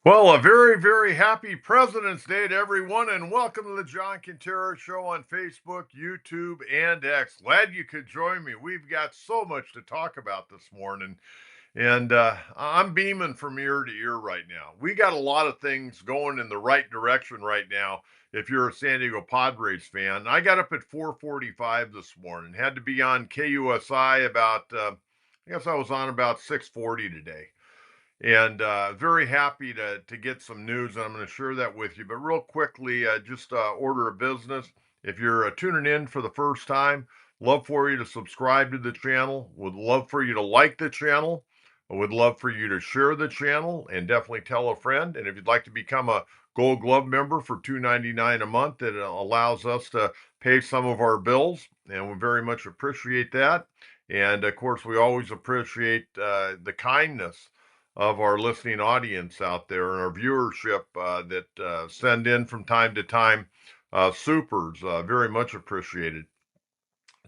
Well, a very, very happy President's Day to everyone, and welcome to the John Kentera Show on Facebook, YouTube, and X. Glad you could join me. We've got so much to talk about this morning, and I'm beaming from ear to ear right now. We got a lot of things going in the right direction right now. If you're a San Diego Padres fan, I got up at 4:45 this morning. Had to be on KUSI about, I guess I was on about 6:40 today. And very happy to get some news, and I'm going to share that with you. But real quickly, just order of business. If you're tuning in for the first time, love for you to subscribe to the channel. Would love for you to like the channel. I would love for you to share the channel and definitely tell a friend. And if you'd like to become a Gold Glove member for $2.99 a month, it allows us to pay some of our bills, and we very much appreciate that. And of course, we always appreciate the kindness of our listening audience out there and our viewership that send in from time to time. Supers, very much appreciated.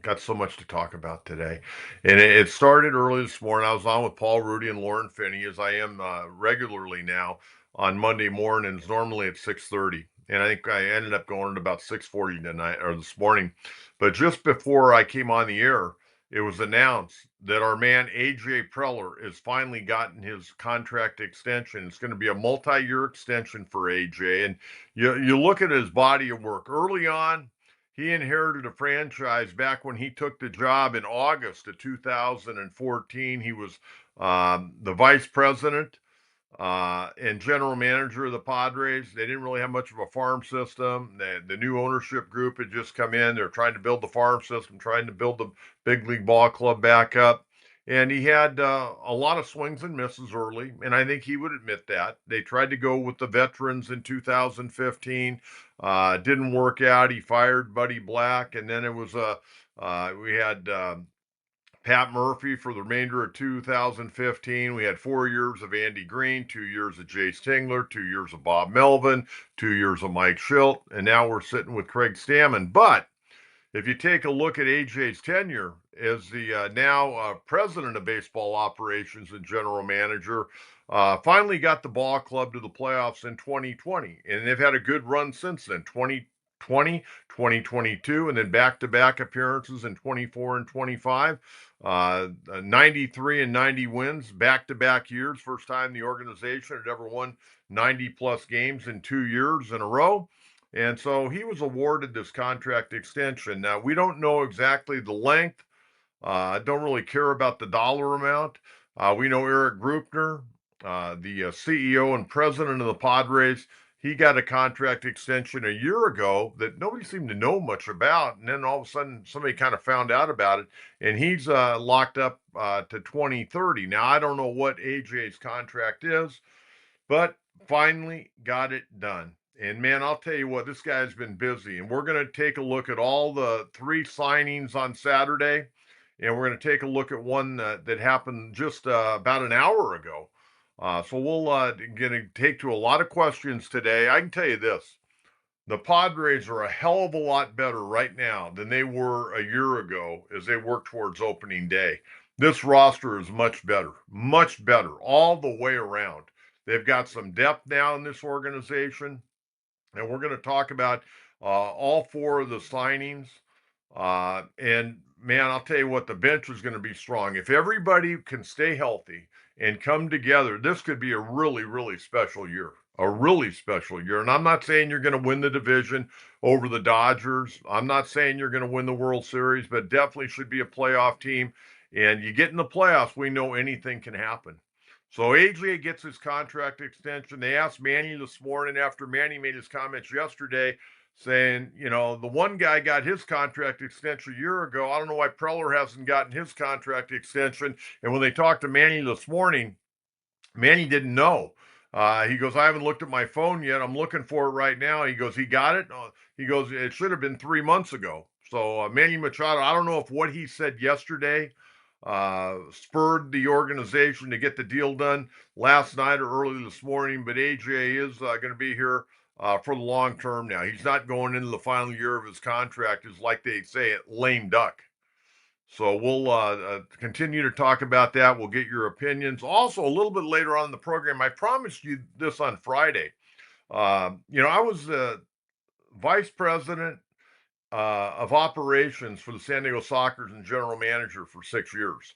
Got so much to talk about today. And it started early this morning. I was on with Paul Rudy and Lauren Finney, as I am regularly now on Monday mornings, normally at 6:30. And I think I ended up going at about 6:40 tonight or this morning. But just before I came on the air, it was announced that our man AJ Preller has finally gotten his contract extension. It's going to be a multi-year extension for AJ. And you look at his body of work early on. He inherited a franchise back when he took the job in August of 2014. He was the vice president and general manager of the Padres. They didn't really have much of a farm system. The new ownership group had just come in. They're trying to build the farm system, trying to build the big league ball club back up. And he had a lot of swings and misses early, and I think he would admit that. They tried to go with the veterans in 2015. Didn't work out. He fired Buddy Black, and then it was we had Pat Murphy for the remainder of 2015. We had 4 years of Andy Green, 2 years of Jace Tingler, 2 years of Bob Melvin, 2 years of Mike Schilt, and now we're sitting with Craig Stammen. But if you take a look at AJ's tenure as the now president of baseball operations and general manager, finally got the ball club to the playoffs in 2020. And they've had a good run since then 2020, 2022, and then back to back appearances in 24 and 25. 93 and 90 wins back to back years. First time the organization had ever won 90 plus games in 2 years in a row. And so he was awarded this contract extension. Now, we don't know exactly the length. Don't really care about the dollar amount. We know Eric Grupner, the CEO and president of the Padres, he got a contract extension a year ago that nobody seemed to know much about. And then all of a sudden, somebody kind of found out about it. And he's locked up to 2030. Now, I don't know what AJ's contract is, but finally got it done. And man, I'll tell you what, this guy's been busy. And we're going to take a look at all the three signings on Saturday. And we're going to take a look at one that happened just about an hour ago. So we'll going to take to a lot of questions today. I can tell you this. The Padres are a hell of a lot better right now than they were a year ago as they work towards opening day. This roster is much better all the way around. They've got some depth now in this organization, and we're going to talk about all four of the signings. And man, I'll tell you what, the bench is going to be strong. If everybody can stay healthy and come together, this could be a really, really special year. A really special year. And I'm not saying you're going to win the division over the Dodgers. I'm not saying you're going to win the World Series, but definitely should be a playoff team. And you get in the playoffs, we know anything can happen. So AJ gets his contract extension. They asked Manny this morning after Manny made his comments yesterday saying, you know, the one guy got his contract extension a year ago. I don't know why Preller hasn't gotten his contract extension. And when they talked to Manny this morning, Manny didn't know. He goes, I haven't looked at my phone yet. I'm looking for it right now. He goes, he got it. He goes, it should have been 3 months ago. So Manny Machado, I don't know if what he said yesterday spurred the organization to get the deal done last night or early this morning, but AJ is going to be here for the long term now. He's not going into the final year of his contract, is like they say, lame duck. So we'll continue to talk about that. We'll get your opinions. Also, a little bit later on in the program, I promised you this on Friday. I was the vice president of operations for the San Diego Sockers and general manager for 6 years.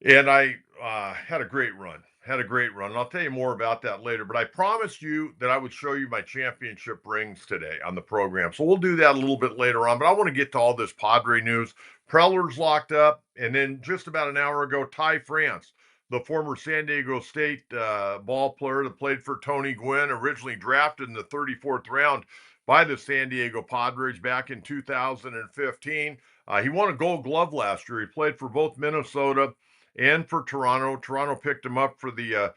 And I had a great run. Had a great run. And I'll tell you more about that later. But I promised you that I would show you my championship rings today on the program. So we'll do that a little bit later on. But I want to get to all this Padre news. Preller's locked up. And then just about an hour ago, Ty France, the former San Diego State ball player that played for Tony Gwynn, originally drafted in the 34th round by the San Diego Padres back in 2015. He won a Gold Glove last year. He played for both Minnesota and for Toronto. Toronto picked him up for the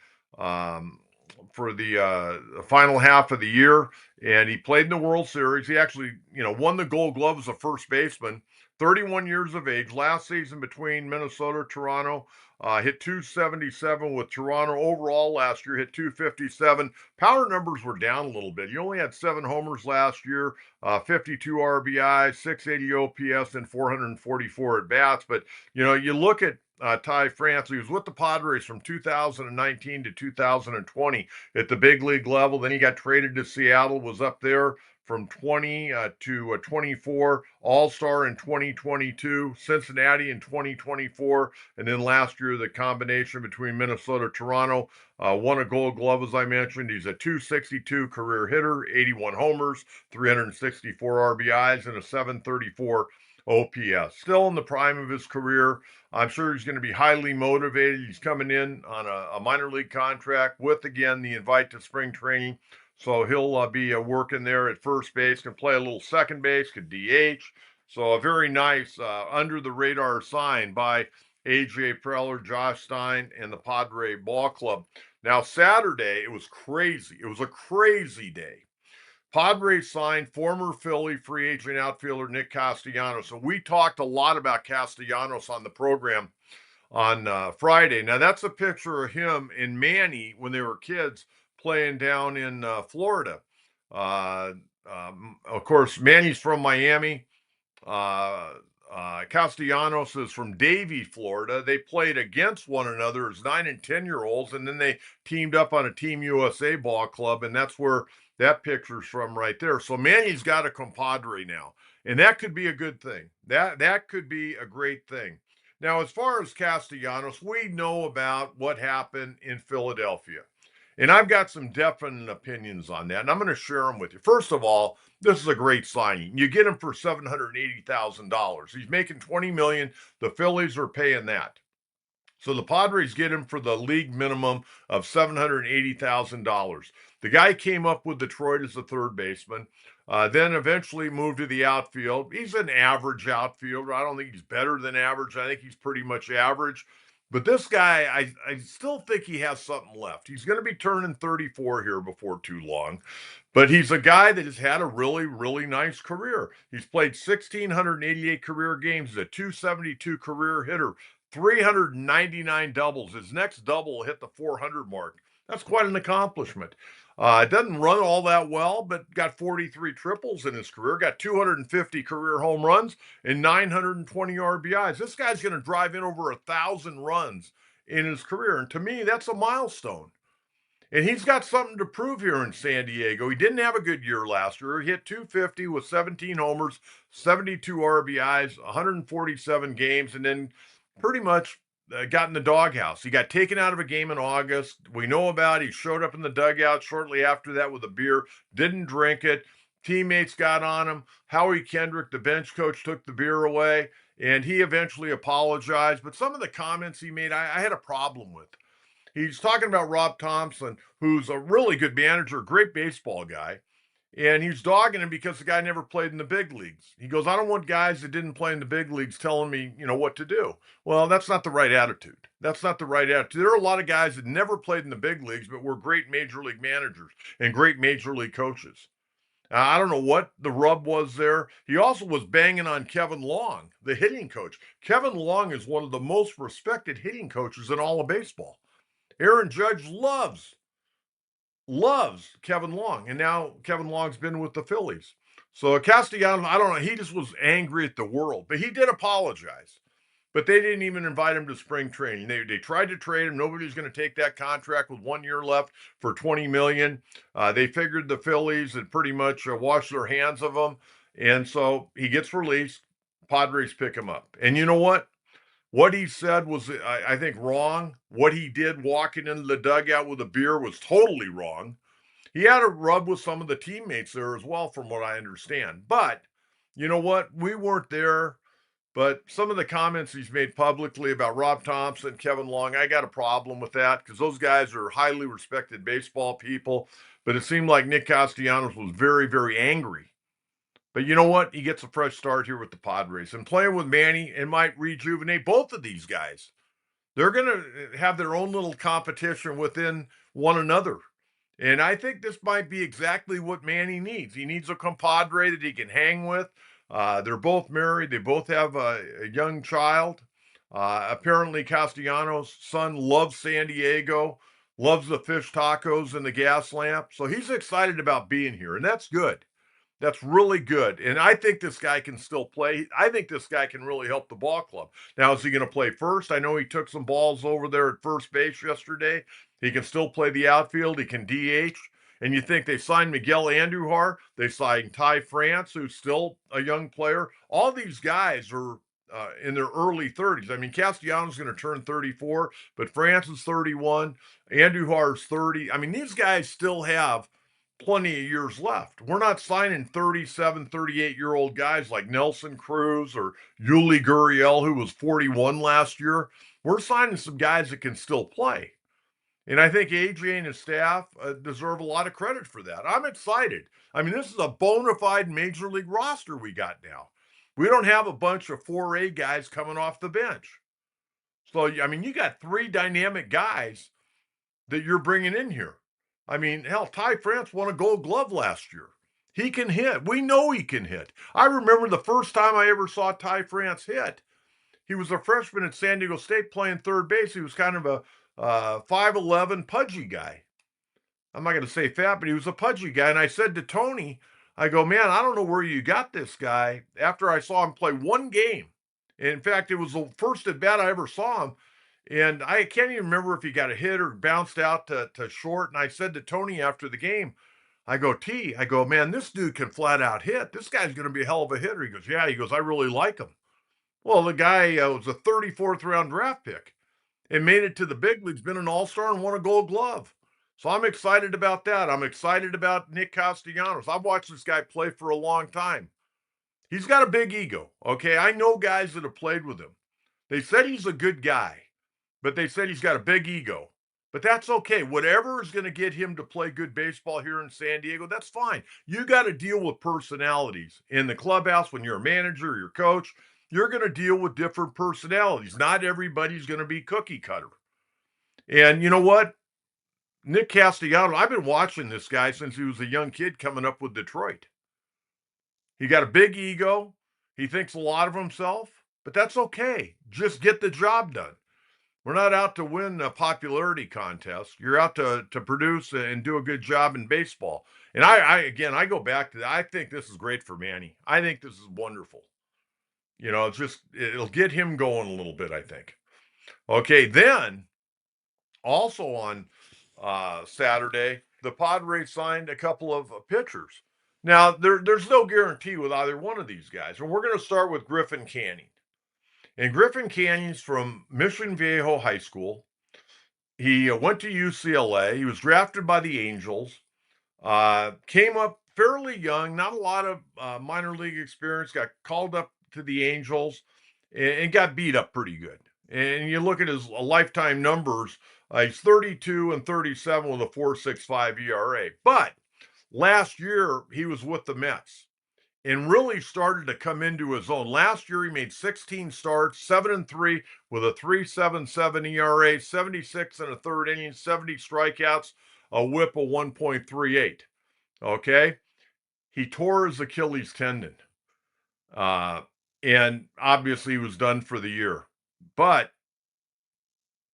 final half of the year, and he played in the World Series. He actually, won the Gold Glove as a first baseman. 31 years of age. Last season between Minnesota, Toronto, hit 277 with Toronto. Overall last year, hit 257. Power numbers were down a little bit. He only had 7 homers last year, 52 RBI, 680 OPS, and 444 at bats. But you look at Ty France. He was with the Padres from 2019 to 2020 at the big league level. Then he got traded to Seattle, was up there from 20 to 24, All-Star in 2022, Cincinnati in 2024, and then last year the combination between Minnesota, Toronto, won a Gold Glove, as I mentioned. He's a 262 career hitter, 81 homers, 364 RBIs, and a 734 OPS. Still in the prime of his career. I'm sure he's going to be highly motivated. He's coming in on a minor league contract with, again, the invite to spring training. So he'll be working there at first base, can play a little second base, could DH. So a very nice under the radar sign by AJ Preller, Josh Stein, and the Padre Ball Club. Now, Saturday, it was crazy. It was a crazy day. Padres signed former Philly free agent outfielder Nick Castellanos. So we talked a lot about Castellanos on the program on Friday. Now, that's a picture of him and Manny when they were kids playing down in Florida. Of course, Manny's from Miami. Castellanos is from Davie, Florida. They played against one another as 9 and 10-year-olds, and then they teamed up on a Team USA ball club, and that's where that picture's from right there. So Manny's got a compadre now, and that could be a good thing. That could be a great thing. Now, as far as Castellanos, we know about what happened in Philadelphia. And I've got some definite opinions on that, and I'm going to share them with you. First of all, this is a great signing. You get him for $780,000. He's making $20 million. The Phillies are paying that. So the Padres get him for the league minimum of $780,000. The guy came up with Detroit as the third baseman, then eventually moved to the outfield. He's an average outfielder. I don't think he's better than average. I think he's pretty much average. But this guy, I still think he has something left. He's going to be turning 34 here before too long. But he's a guy that has had a really, really nice career. He's played 1,688 career games. He's a 272 career hitter, 399 doubles. His next double hit the 400 mark. That's quite an accomplishment. It doesn't run all that well, but got 43 triples in his career, got 250 career home runs and 920 RBIs. This guy's going to drive in over 1,000 runs in his career. And to me, that's a milestone. And he's got something to prove here in San Diego. He didn't have a good year last year. He hit 250 with 17 homers, 72 RBIs, 147 games, and then pretty much got in the doghouse. He got taken out of a game in August. We know about it. He showed up in the dugout shortly after that with a beer, didn't drink it. Teammates got on him. Howie Kendrick, the bench coach, took the beer away, and he eventually apologized. But some of the comments he made, I had a problem with. He's talking about Rob Thompson, who's a really good manager, great baseball guy. And he's dogging him because the guy never played in the big leagues. He goes, I don't want guys that didn't play in the big leagues telling me, what to do. Well, that's not the right attitude. That's not the right attitude. There are a lot of guys that never played in the big leagues, but were great major league managers and great major league coaches. I don't know what the rub was there. He also was banging on Kevin Long, the hitting coach. Kevin Long is one of the most respected hitting coaches in all of baseball. Aaron Judge loves Kevin Long, and now Kevin Long's been with the Phillies. So Castellanos, I don't know, he just was angry at the world, but he did apologize. but they didn't even invite him to spring training. They tried to trade him. Nobody's going to take that contract with 1 year left for $20 million. They figured the Phillies had pretty much washed their hands of him, and so he gets released. Padres pick him up, and you know what? What he said was, I think, wrong. What he did walking into the dugout with a beer was totally wrong. He had a rub with some of the teammates there as well, from what I understand. But you know what? We weren't there. But some of the comments he's made publicly about Rob Thompson, Kevin Long, I got a problem with that because those guys are highly respected baseball people. But it seemed like Nick Castellanos was very, very angry. But you know what? He gets a fresh start here with the Padres. And playing with Manny, it might rejuvenate both of these guys. They're going to have their own little competition within one another. And I think this might be exactly what Manny needs. He needs a compadre that he can hang with. They're both married. They both have a young child. Apparently, Castellanos' son loves San Diego, loves the fish tacos and the gas lamp. So he's excited about being here, and that's good. That's really good. And I think this guy can still play. I think this guy can really help the ball club. Now, is he going to play first? I know he took some balls over there at first base yesterday. He can still play the outfield. He can DH. And you think they signed Miguel Andujar, they signed Ty France, who's still a young player. All these guys are in their early 30s. I mean, Castellanos is going to turn 34, but France is 31. Andujar is 30. I mean, these guys still have plenty of years left. We're not signing 37, 38-year-old guys like Nelson Cruz or Yuli Gurriel, who was 41 last year. We're signing some guys that can still play. And I think AJ and his staff deserve a lot of credit for that. I'm excited. I mean, this is a bona fide major league roster we got now. We don't have a bunch of 4A guys coming off the bench. So, I mean, you got three dynamic guys that you're bringing in here. I mean, hell, Ty France won a gold glove last year. He can hit. We know he can hit. I remember the first time I ever saw Ty France hit. He was a freshman at San Diego State playing third base. He was kind of a 5'11 pudgy guy. I'm not going to say fat, but he was a pudgy guy. And I said to Tony, I go, man, I don't know where you got this guy after I saw him play one game. In fact, it was the first at bat I ever saw him. And I can't even remember if he got a hit or bounced out to short. And I said to Tony after the game, I go, man, this dude can flat out hit. This guy's going to be a hell of a hitter. He goes, yeah. He goes, I really like him. Well, the guy was a 34th round draft pick and made it to the big leagues, been an all-star and won a gold glove. So I'm excited about that. I'm excited about Nick Castellanos. I've watched this guy play for a long time. He's got a big ego, okay? I know guys that have played with him. They said he's a good guy, but they said he's got a big ego. But that's okay. Whatever is going to get him to play good baseball here in San Diego, that's fine. You got to deal with personalities in the clubhouse when you're a manager or your coach. You're going to deal with different personalities. Not everybody's going to be cookie cutter. And you know what? Nick Castellanos, I've been watching this guy since he was a young kid coming up with Detroit. He got a big ego. He thinks a lot of himself, but that's okay. Just get the job done. We're not out to win a popularity contest. You're out to produce and do a good job in baseball. And I go back to that. I think this is great for Manny. I think this is wonderful. You know, it'll get him going a little bit, I think. Okay, then also on Saturday, the Padres signed a couple of pitchers. Now, there's no guarantee with either one of these guys. And we're going to start with Griffin Canning. And Griffin Canning's from Mission Viejo High School. He went to UCLA. He was drafted by the Angels. Came up fairly young, not a lot of minor league experience, got called up to the Angels and got beat up pretty good. And you look at his lifetime numbers, he's 32 and 37 with a 4.65 ERA. But last year, he was with the Mets and really started to come into his own. Last year, he made 16 starts, 7-3 with a 3.77 ERA, 76 and a third inning, 70 strikeouts, a whip of 1.38. Okay? He tore his Achilles tendon. And obviously he was done for the year. But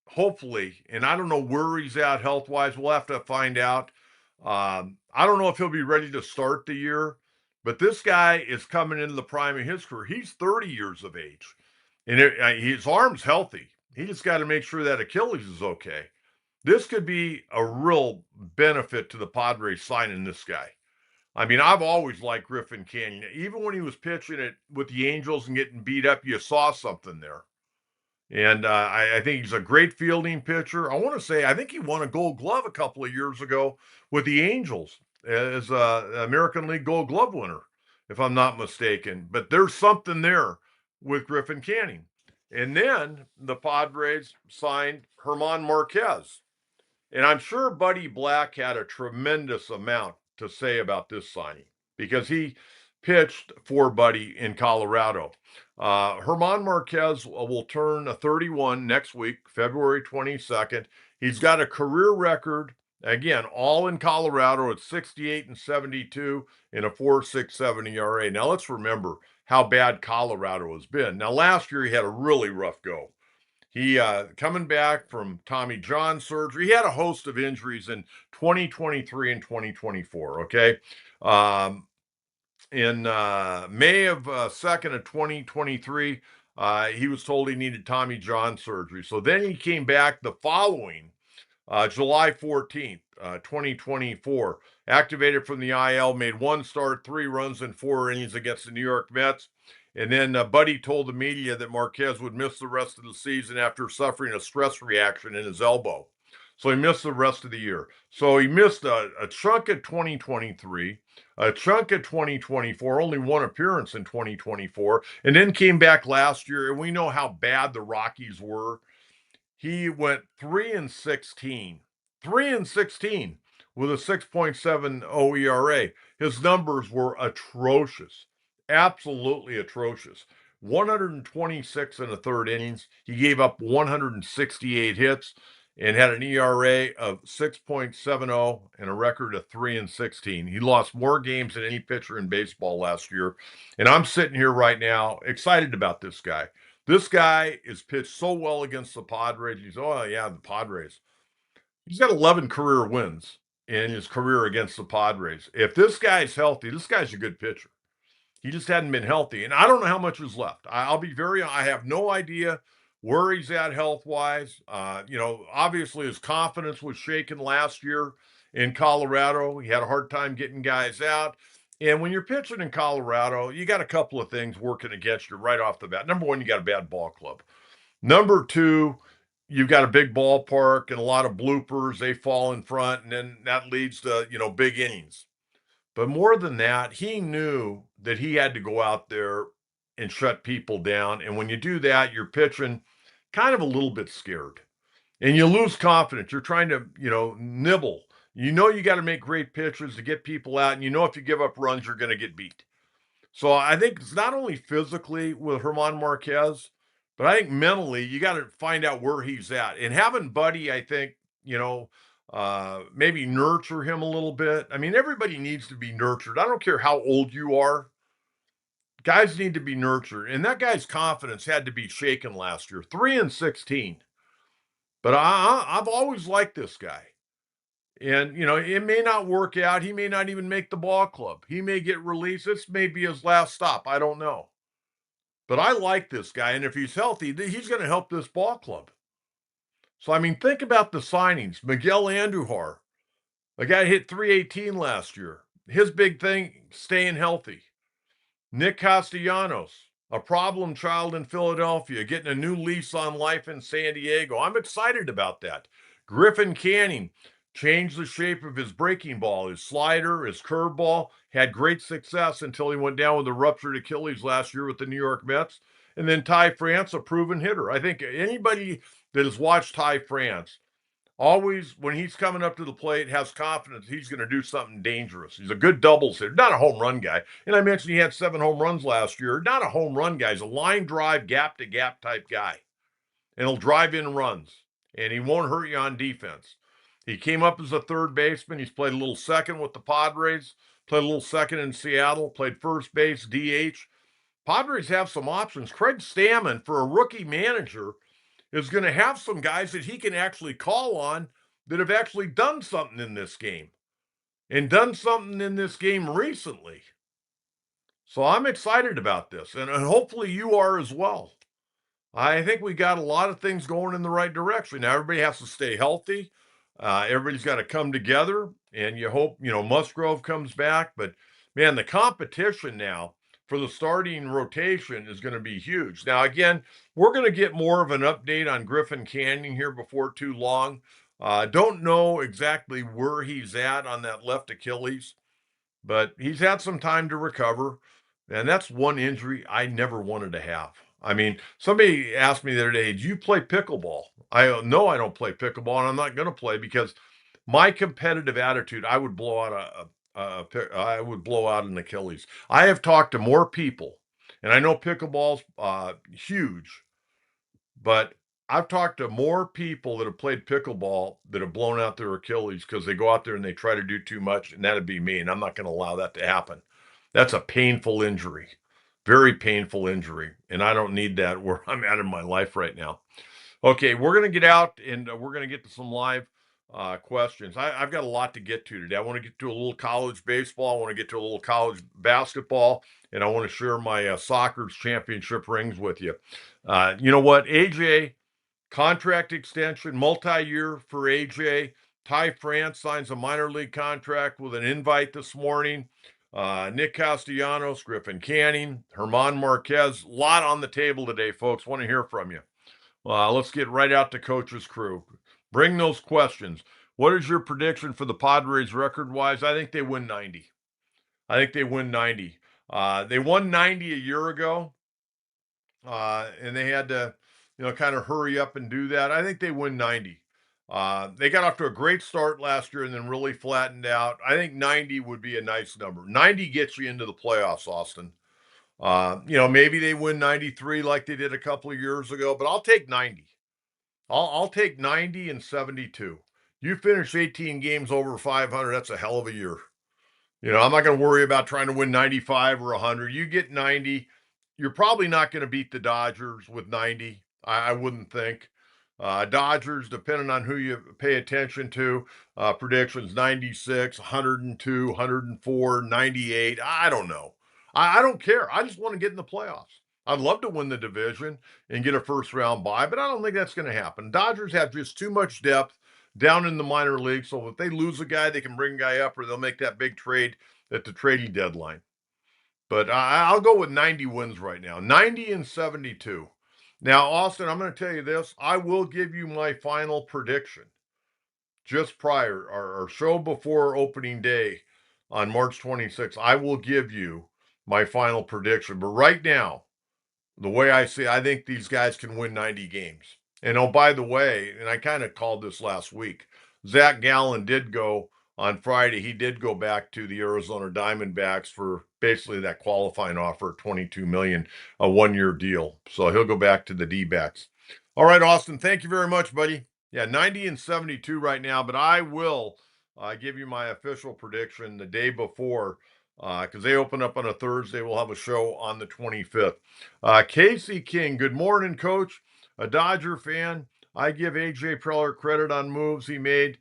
hopefully, and I don't know where he's at health-wise, we'll have to find out. I don't know if he'll be ready to start the year, but this guy is coming into the prime of his career. He's 30 years of age. And his arm's healthy. He just got to make sure that Achilles is okay. This could be a real benefit to the Padres signing this guy. I mean, I've always liked Griffin Canyon. Even when he was pitching it with the Angels and getting beat up, you saw something there. And I think he's a great fielding pitcher. I want to say, I think he won a Gold Glove a couple of years ago with the Angels as American League Gold Glove winner, if I'm not mistaken. But there's something there with Griffin Canning. And then the Padres signed Herman Marquez. And I'm sure Buddy Black had a tremendous amount to say about this signing because he pitched for Buddy in Colorado. Herman Marquez will turn 31 next week, February 22nd. He's got a career record, again, all in Colorado at 68 and 72 in a 4.67 ERA. Now, let's remember how bad Colorado has been. Now, last year he had a really rough go. He coming back from Tommy John surgery. He had a host of injuries in 2023 and 2024. Okay, um, in May of 2nd of 2023, he was told he needed Tommy John surgery. So then he came back the following July 14th, 2024. Activated from the IL, made one start, 3 runs in 4 innings against the New York Mets. And then Buddy told the media that Marquez would miss the rest of the season after suffering a stress reaction in his elbow. So he missed the rest of the year. So he missed a chunk of 2023, a chunk of 2024, only one appearance in 2024, and then came back last year. And we know how bad the Rockies were. He went 3-16, 3-16 with a 6.70 ERA. His numbers were atrocious, absolutely atrocious. 126 in the third innings. He gave up 168 hits and had an ERA of 6.70 and a record of 3-16. He lost more games than any pitcher in baseball last year. And I'm sitting here right now excited about this guy. This guy is pitched so well against the Padres. Oh, yeah, the Padres. He's got 11 career wins in his career against the Padres. If this guy's healthy, this guy's a good pitcher. He just hadn't been healthy. And I don't know how much is left. I have no idea where he's at health wise. Obviously his confidence was shaken last year in Colorado. He had a hard time getting guys out. And when you're pitching in Colorado, you got a couple of things working against you right off the bat. Number one, you got a bad ball club. Number two, you've got a big ballpark and a lot of bloopers. They fall in front, and then that leads to, big innings. But more than that, he knew that he had to go out there and shut people down. And when you do that, you're pitching kind of a little bit scared. And you lose confidence. You're trying to, nibble. You got to make great pitches to get people out. And if you give up runs, you're going to get beat. So I think it's not only physically with Herman Marquez, but I think mentally, you got to find out where he's at. And having Buddy, I think, maybe nurture him a little bit. I mean, everybody needs to be nurtured. I don't care how old you are. Guys need to be nurtured. And that guy's confidence had to be shaken last year. 3-16. But I've always liked this guy. And, it may not work out. He may not even make the ball club. He may get released. This may be his last stop. I don't know. But I like this guy. And if he's healthy, he's going to help this ball club. So, I mean, think about the signings. Miguel Andujar, a guy hit 318 last year. His big thing, staying healthy. Nick Castellanos, a problem child in Philadelphia, getting a new lease on life in San Diego. I'm excited about that. Griffin Canning changed the shape of his breaking ball, his slider, his curveball, had great success until he went down with a ruptured Achilles last year with the New York Mets. And then Ty France, a proven hitter. I think anybody that has watched Ty France always, when he's coming up to the plate, has confidence he's going to do something dangerous. He's a good doubles hitter, not a home run guy. And I mentioned he had 7 home runs last year. Not a home run guy. He's a line drive, gap to gap type guy. And he'll drive in runs. And he won't hurt you on defense. He came up as a third baseman. He's played a little second with the Padres, played a little second in Seattle, played first base, DH. Padres have some options. Craig Stammen, for a rookie manager, is going to have some guys that he can actually call on that have actually done something in this game and done something in this game recently. So I'm excited about this, and hopefully you are as well. I think we got a lot of things going in the right direction. Now everybody has to stay healthy. Everybody's got to come together, and you hope Musgrove comes back. But man, the competition now for the starting rotation is going to be huge. Now again, we're going to get more of an update on Griffin Canyon here before too long. Don't know exactly where he's at on that left Achilles, but he's had some time to recover. And that's one injury I never wanted to have. I mean, somebody asked me the other day, "Do you play pickleball?" No, I don't play pickleball, and I'm not going to play because my competitive attitude, I would blow out I would blow out an Achilles. I have talked to more people, and I know pickleball's huge, but I've talked to more people that have played pickleball that have blown out their Achilles because they go out there and they try to do too much, and that'd be me, and I'm not going to allow that to happen. That's a painful injury, very painful injury, and I don't need that where I'm at in my life right now. Okay, we're going to get out and we're going to get to some live questions. I've got a lot to get to today. I want to get to a little college baseball. I want to get to a little college basketball, and I want to share my soccer's championship rings with you. You know what? AJ, contract extension, multi-year for AJ. Ty France signs a minor league contract with an invite this morning. Nick Castellanos, Griffin Canning, Herman Marquez. A lot on the table today, folks. Want to hear from you. Let's get right out to Coach's crew. Bring those questions. What is your prediction for the Padres record-wise? I think they win 90. I think they win 90. They won 90 a year ago, and they had to, kind of hurry up and do that. I think they win 90. They got off to a great start last year and then really flattened out. I think 90 would be a nice number. 90 gets you into the playoffs, Austin. Maybe they win 93 like they did a couple of years ago, but I'll take 90. I'll take 90 and 72. You finish 18 games over 500, that's a hell of a year. I'm not going to worry about trying to win 95 or 100. You get 90. You're probably not going to beat the Dodgers with 90. I wouldn't think. Dodgers, depending on who you pay attention to, predictions 96, 102, 104, 98. I don't know. I don't care. I just want to get in the playoffs. I'd love to win the division and get a first round bye, but I don't think that's going to happen. Dodgers have just too much depth down in the minor league. So if they lose a guy, they can bring a guy up or they'll make that big trade at the trading deadline. But I'll go with 90 wins right now, 90 and 72. Now, Austin, I'm going to tell you this. I will give you my final prediction just prior, our show before opening day on March 26th. I will give you my final prediction. But right now, the way I see it, I think these guys can win 90 games. And oh, by the way, and I kind of called this last week, Zach Gallen did go on Friday. He did go back to the Arizona Diamondbacks for basically that qualifying offer, $22 million, a 1-year deal. So he'll go back to the D-backs. All right, Austin, thank you very much, buddy. Yeah, 90 and 72 right now, but I will give you my official prediction the day before because they open up on a Thursday. We'll have a show on the 25th. Casey King, good morning, Coach. A Dodger fan. I give AJ Preller credit on moves he made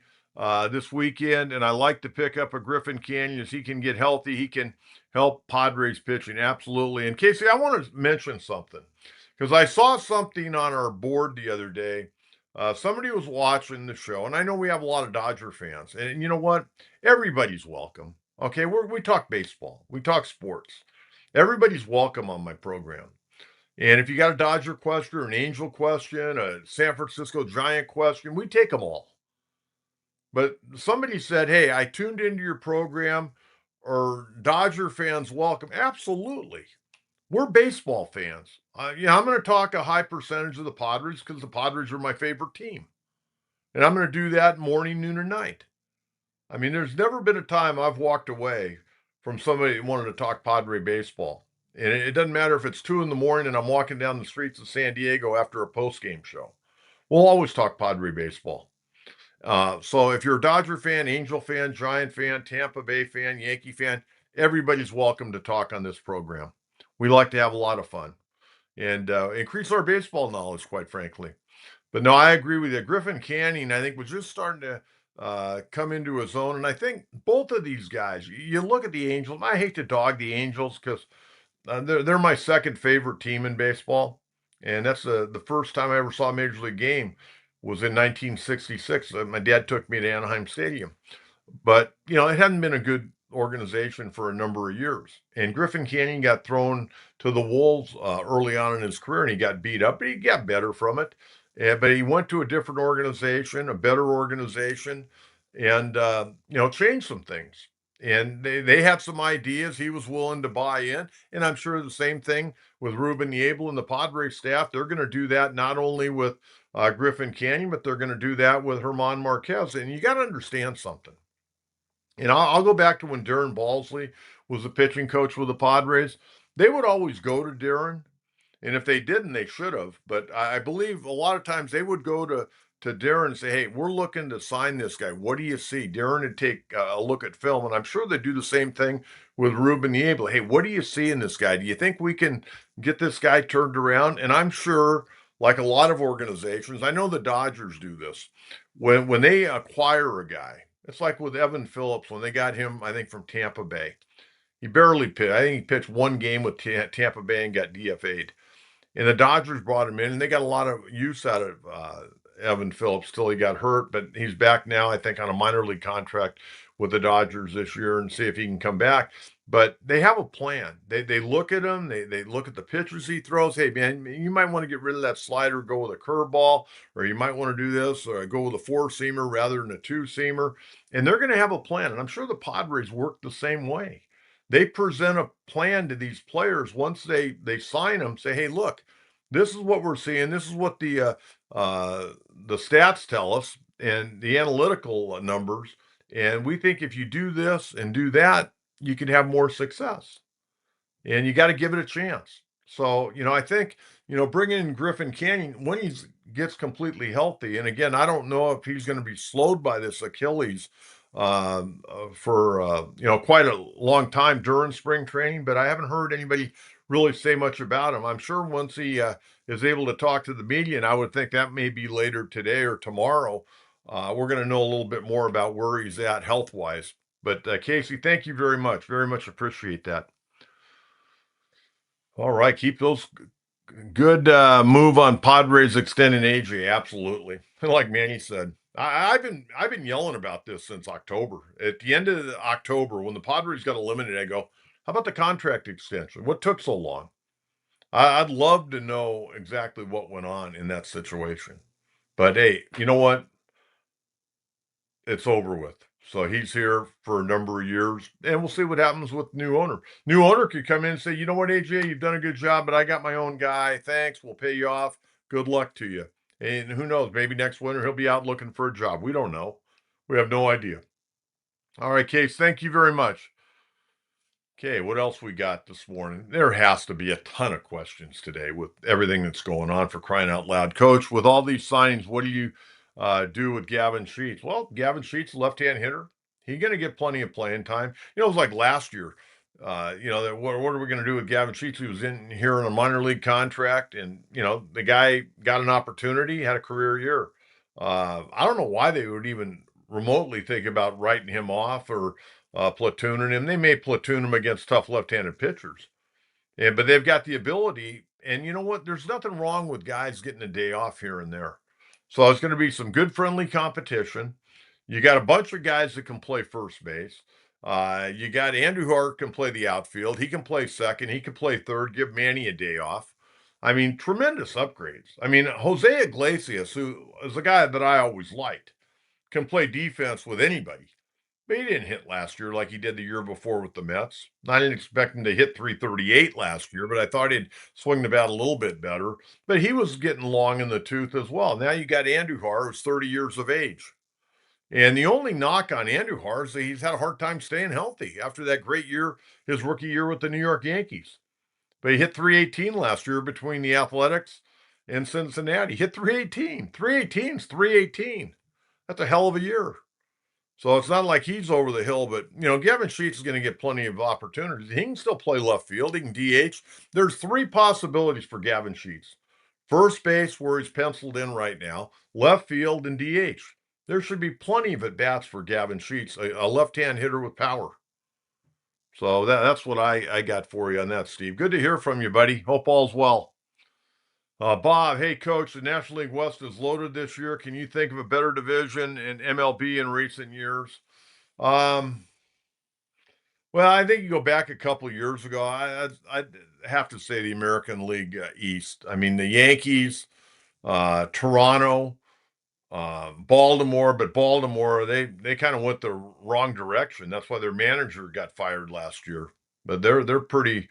this weekend, and I like to pick up a Griffin Canyon as he can get healthy. He can help Padres pitching, absolutely. And Casey, I want to mention something because I saw something on our board the other day. Somebody was watching the show, and I know we have a lot of Dodger fans, and you know what? Everybody's welcome. Okay, we talk baseball, we talk sports. Everybody's welcome on my program. And if you got a Dodger question, or an Angel question, a San Francisco Giant question, we take them all. But somebody said, "Hey, I tuned into your program. Are Dodger fans welcome?" Absolutely. We're baseball fans. I'm going to talk a high percentage of the Padres because the Padres are my favorite team. And I'm going to do that morning, noon, and night. I mean, there's never been a time I've walked away from somebody that wanted to talk Padre baseball. And it doesn't matter if it's 2 in the morning and I'm walking down the streets of San Diego after a post-game show. We'll always talk Padre baseball. So if you're a Dodger fan, Angel fan, Giant fan, Tampa Bay fan, Yankee fan, everybody's welcome to talk on this program. We like to have a lot of fun and increase our baseball knowledge, quite frankly. But no, I agree with you. Griffin Canning, I think, was just starting to come into his own. And I think both of these guys, you look at the Angels, I hate to dog the Angels because they're my second favorite team in baseball. And that's the first time I ever saw a major league game was in 1966. My dad took me to Anaheim Stadium. But, it hadn't been a good organization for a number of years. And Griffin Canyon got thrown to the wolves early on in his career, and he got beat up, but he got better from it. But he went to a different organization, a better organization, and, changed some things. And they had some ideas he was willing to buy in. And I'm sure the same thing with Ruben Yabel and the Padres staff. They're going to do that not only with Griffin Canyon, but they're going to do that with Herman Marquez. And you got to understand something. And I'll go back to when Darren Balsley was the pitching coach with the Padres. They would always go to Darren, and if they didn't, they should have. But I believe a lot of times they would go to Darren and say, "Hey, we're looking to sign this guy. What do you see?" Darren would take a look at film, and I'm sure they do the same thing with Ruben Yabel. Hey, what do you see in this guy? Do you think we can get this guy turned around? And I'm sure, like a lot of organizations, I know the Dodgers do this. When they acquire a guy, it's like with Evan Phillips when they got him, I think from Tampa Bay. He barely pitched. I think he pitched one game with Tampa Bay and got DFA'd. And the Dodgers brought him in, and they got a lot of use out of Evan Phillips till he got hurt. But he's back now, I think, on a minor league contract with the Dodgers this year and see if he can come back. But they have a plan. They look at him. They look at the pitches he throws. Hey, man, you might want to get rid of that slider, go with a curveball, or you might want to do this, or go with a four-seamer rather than a two-seamer. And they're going to have a plan. And I'm sure the Padres work the same way. They present a plan to these players once they sign them. Say, hey, look, this is what we're seeing. This is what the stats tell us and the analytical numbers. And we think if you do this and do that, you can have more success. And you got to give it a chance. So, I think, bringing in Griffin Canyon when he gets completely healthy, and again, I don't know if he's going to be slowed by this Achilles for, quite a long time during spring training, but I haven't heard anybody really say much about him. I'm sure once he is able to talk to the media, and I would think that may be later today or tomorrow, we're going to know a little bit more about where he's at health wise. But Casey, thank you very much. Very much appreciate that. All right, keep those good move on Padres extending AJ. Absolutely, like Manny said, I've been yelling about this since October. At the end of October, when the Padres got eliminated, I go, "How about the contract extension? What took so long?" I'd love to know exactly what went on in that situation. But hey, you know what? It's over with. So he's here for a number of years, and we'll see what happens with new owner. New owner could come in and say, "You know what, AJ, you've done a good job, but I got my own guy. Thanks. We'll pay you off. Good luck to you." And who knows? Maybe next winter he'll be out looking for a job. We don't know. We have no idea. All right, Case. Thank you very much. Okay, what else we got this morning? There has to be a ton of questions today with everything that's going on for crying out loud. Coach, with all these signings, what do you do with Gavin Sheets? Well, Gavin Sheets, left-hand hitter. He's going to get plenty of playing time. It was like last year. What are we going to do with Gavin Sheets? He was in here on a minor league contract, and, the guy got an opportunity, had a career year. I don't know why they would even remotely think about writing him off or platooning him. They may platoon him against tough left-handed pitchers, but they've got the ability. And you know what? There's nothing wrong with guys getting a day off here and there. So it's going to be some good friendly competition. You got a bunch of guys that can play first base. You got Andrew Hart can play the outfield. He can play second. He can play third. Give Manny a day off. I mean, tremendous upgrades. I mean, Jose Iglesias, who is a guy that I always liked, can play defense with anybody. But he didn't hit last year like he did the year before with the Mets. I didn't expect him to hit 338 last year, but I thought he'd swing the bat a little bit better. But he was getting long in the tooth as well. Now you got Andujar, who's 30 years of age. And the only knock on Andujar is that he's had a hard time staying healthy after that great year, his rookie year with the New York Yankees. But he hit 318 last year between the Athletics and Cincinnati. He hit 318. 318 is 318. That's a hell of a year. So it's not like he's over the hill, but Gavin Sheets is going to get plenty of opportunities. He can still play left field. He can DH. There's three possibilities for Gavin Sheets. First base, where he's penciled in right now, left field, and DH. There should be plenty of at-bats for Gavin Sheets, a left-hand hitter with power. So that's what I got for you on that, Steve. Good to hear from you, buddy. Hope all's well. Bob, hey coach, the National League West is loaded this year. Can you think of a better division in MLB in recent years? Um, well, I think you go back a couple years ago. I'd have to say the American League East. I mean, the Yankees, Toronto, Baltimore, but Baltimore they kind of went the wrong direction. That's why their manager got fired last year. But they're pretty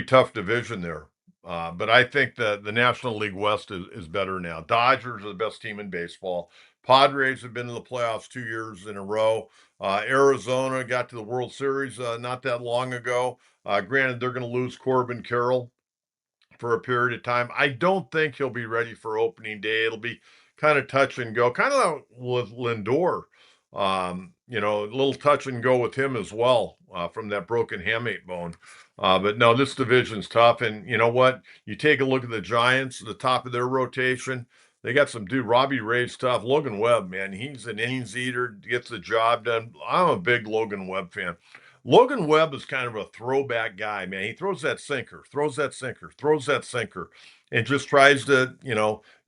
tough division there. But I think the National League West is better now. Dodgers are the best team in baseball. Padres have been to the playoffs 2 years in a row. Arizona got to the World Series not that long ago. Granted, they're going to lose Corbin Carroll for a period of time. I don't think he'll be ready for opening day. It'll be kind of touch and go, kind of with Lindor. A little touch and go with him as well from that broken hamate bone. But no, this division's tough. And you know what? You take a look at the Giants, the top of their rotation. They got some dude. Robbie Ray's tough. Logan Webb, man, he's an innings eater, gets the job done. I'm a big Logan Webb fan. Logan Webb is kind of a throwback guy, man. He throws that sinker, throws that sinker, throws that sinker, and just tries to,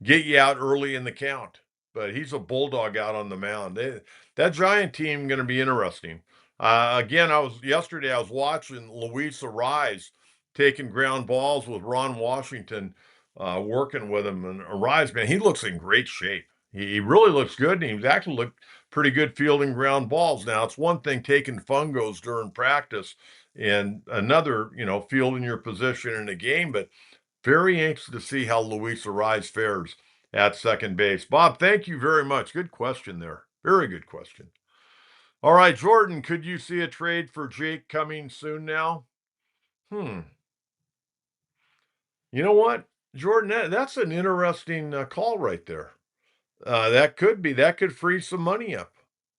get you out early in the count. But he's a bulldog out on the mound. That Giant team going to be interesting. Again, yesterday I was watching Luis Arise taking ground balls with Ron Washington, working with him, and Arise, man, he looks in great shape. He really looks good, and he's actually looked pretty good fielding ground balls. Now, it's one thing taking fungos during practice and another, fielding your position in a game, but very anxious to see how Luis Arise fares at second base. Bob, thank you very much. Good question there. Very good question. All right, Jordan, could you see a trade for Jake coming soon now? Hmm. You know what, Jordan, that's an interesting call right there. That could free some money up.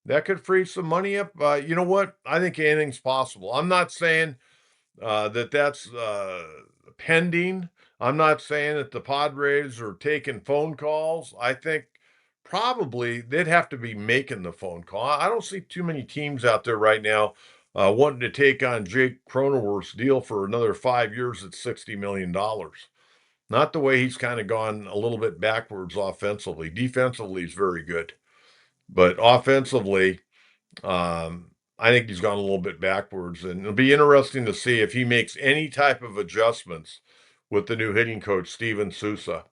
That could free some money up. You know what? I think anything's possible. I'm not saying that's pending. I'm not saying that the Padres are taking phone calls. I think probably they'd have to be making the phone call. I don't see too many teams out there right now wanting to take on Jake Cronenworth's deal for another 5 years at $60 million. Not the way he's kind of gone a little bit backwards offensively. Defensively, he's very good. But offensively, I think he's gone a little bit backwards. And it'll be interesting to see if he makes any type of adjustments with the new hitting coach, Steven Souza.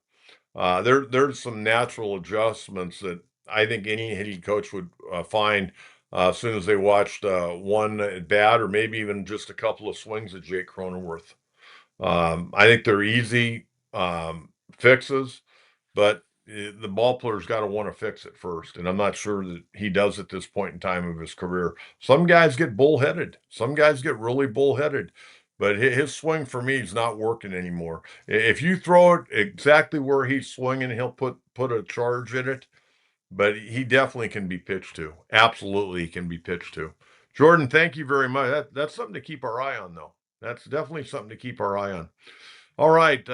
There's some natural adjustments that I think any hitting coach would find as soon as they watched one at bat or maybe even just a couple of swings at Jake Cronenworth. I think they're easy fixes, but the ball player's got to want to fix it first. And I'm not sure that he does at this point in time of his career. Some guys get bullheaded. Some guys get really bullheaded. But his swing for me is not working anymore. If you throw it exactly where he's swinging, he'll put a charge in it. But he definitely can be pitched to. Absolutely, he can be pitched to. Jordan, thank you very much. That's something to keep our eye on, though. That's definitely something to keep our eye on. All right,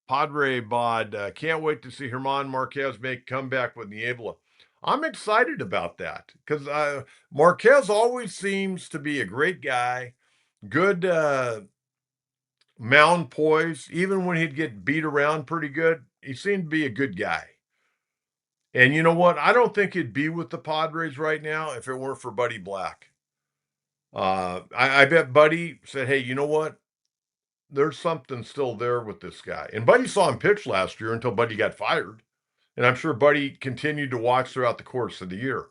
Padre Bod, can't wait to see Herman Marquez make a comeback with Niebla. I'm excited about that because Marquez always seems to be a great guy, good mound poise. Even when he'd get beat around pretty good, he seemed to be a good guy. And you know what? I don't think he'd be with the Padres right now if it weren't for Buddy Black. I bet Buddy said, hey, you know what? There's something still there with this guy. And Buddy saw him pitch last year until Buddy got fired. And I'm sure Buddy continued to watch throughout the course of the year.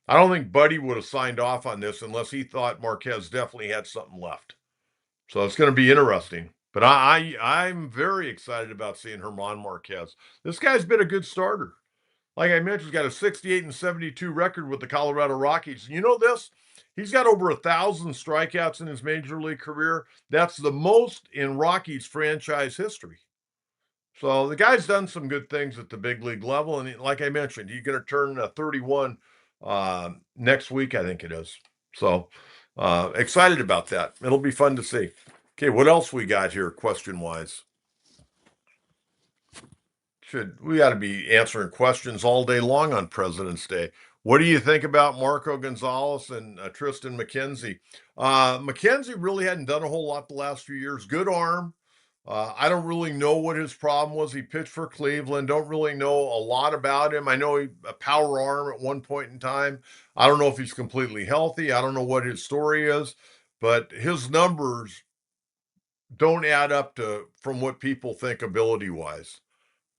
I don't think Buddy would have signed off on this unless he thought Marquez definitely had something left. So it's going to be interesting. But I'm very excited about seeing Herman Marquez. This guy's been a good starter. Like I mentioned, he's got a 68-72 record with the Colorado Rockies. You know this? He's got over 1,000 strikeouts in his major league career. That's the most in Rockies franchise history. So the guy's done some good things at the big league level. And like I mentioned, he's going to turn 31 next week, I think it is. So excited about that. It'll be fun to see. Okay, what else we got here, question-wise? We got to be answering questions all day long on President's Day. What do you think about Marco Gonzalez and Tristan McKenzie? McKenzie really hadn't done a whole lot the last few years. Good arm, I don't really know what his problem was. He pitched for Cleveland. Don't really know a lot about him. I know he a power arm at one point in time. I don't know if he's completely healthy. I don't know what his story is, but his numbers don't add up to from what people think ability wise.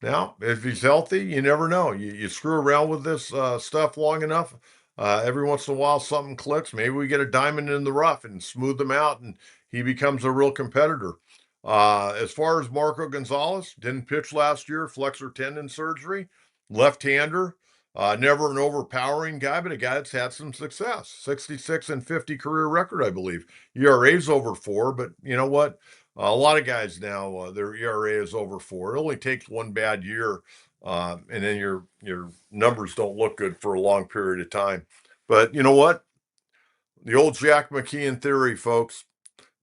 Now, if he's healthy, you never know. You screw around with this stuff long enough, every once in a while something clicks. Maybe we get a diamond in the rough and smooth him out, and he becomes a real competitor. As far as Marco Gonzalez, didn't pitch last year, flexor tendon surgery, left-hander, never an overpowering guy, but a guy that's had some success. 66 and 50 career record, I believe. ERA's over 4, but you know what? A lot of guys now, their ERA is over 4. It only takes one bad year, and then your numbers don't look good for a long period of time. But you know what? The old Jack McKeon theory, folks.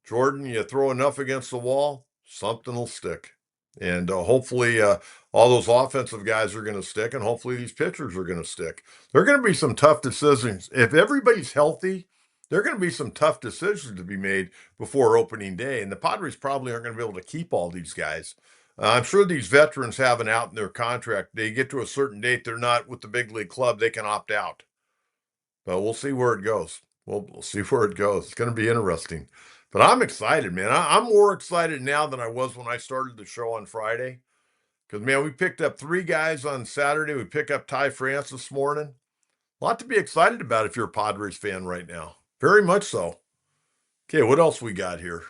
Jordan, you throw enough against the wall, something will stick. And hopefully, all those offensive guys are going to stick, and hopefully, these pitchers are going to stick. There are going to be some tough decisions. If everybody's healthy, there are going to be some tough decisions to be made before opening day. And the Padres probably aren't going to be able to keep all these guys. I'm sure these veterans have an out in their contract. They get to a certain date, they're not with the big league club, they can opt out. But we'll see where it goes. We'll see where it goes. It's going to be interesting. But I'm excited, man. I'm more excited now than I was when I started the show on Friday. Because, man, we picked up 3 guys on Saturday. We picked up Ty France this morning. A lot to be excited about if you're a Padres fan right now. Very much so. Okay, what else we got here?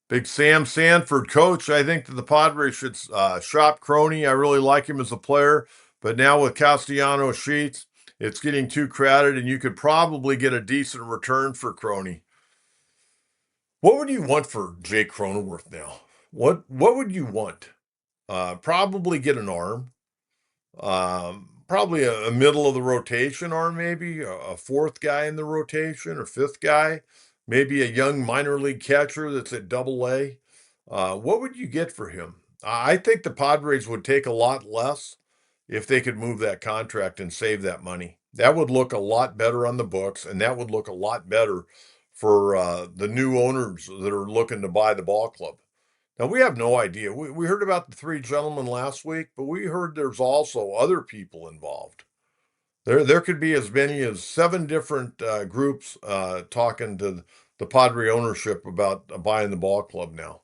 Big Sam Sanford, coach. I think that the Padres should shop Crony. I really like him as a player, but now with Castellanos Sheets, it's getting too crowded, and you could probably get a decent return for Crony. What would you want for Jake Cronenworth now? What would you want? Probably get an arm. Probably a middle of the rotation arm, maybe a fourth guy in the rotation or fifth guy, maybe a young minor league catcher that's at Double A. What would you get for him? I think the Padres would take a lot less if they could move that contract and save that money. That would look a lot better on the books, and that would look a lot better for the new owners that are looking to buy the ball club. Now, we have no idea. We heard about the 3 gentlemen last week, but we heard there's also other people involved. There could be as many as 7 different groups talking to the Padre ownership about buying the ball club now.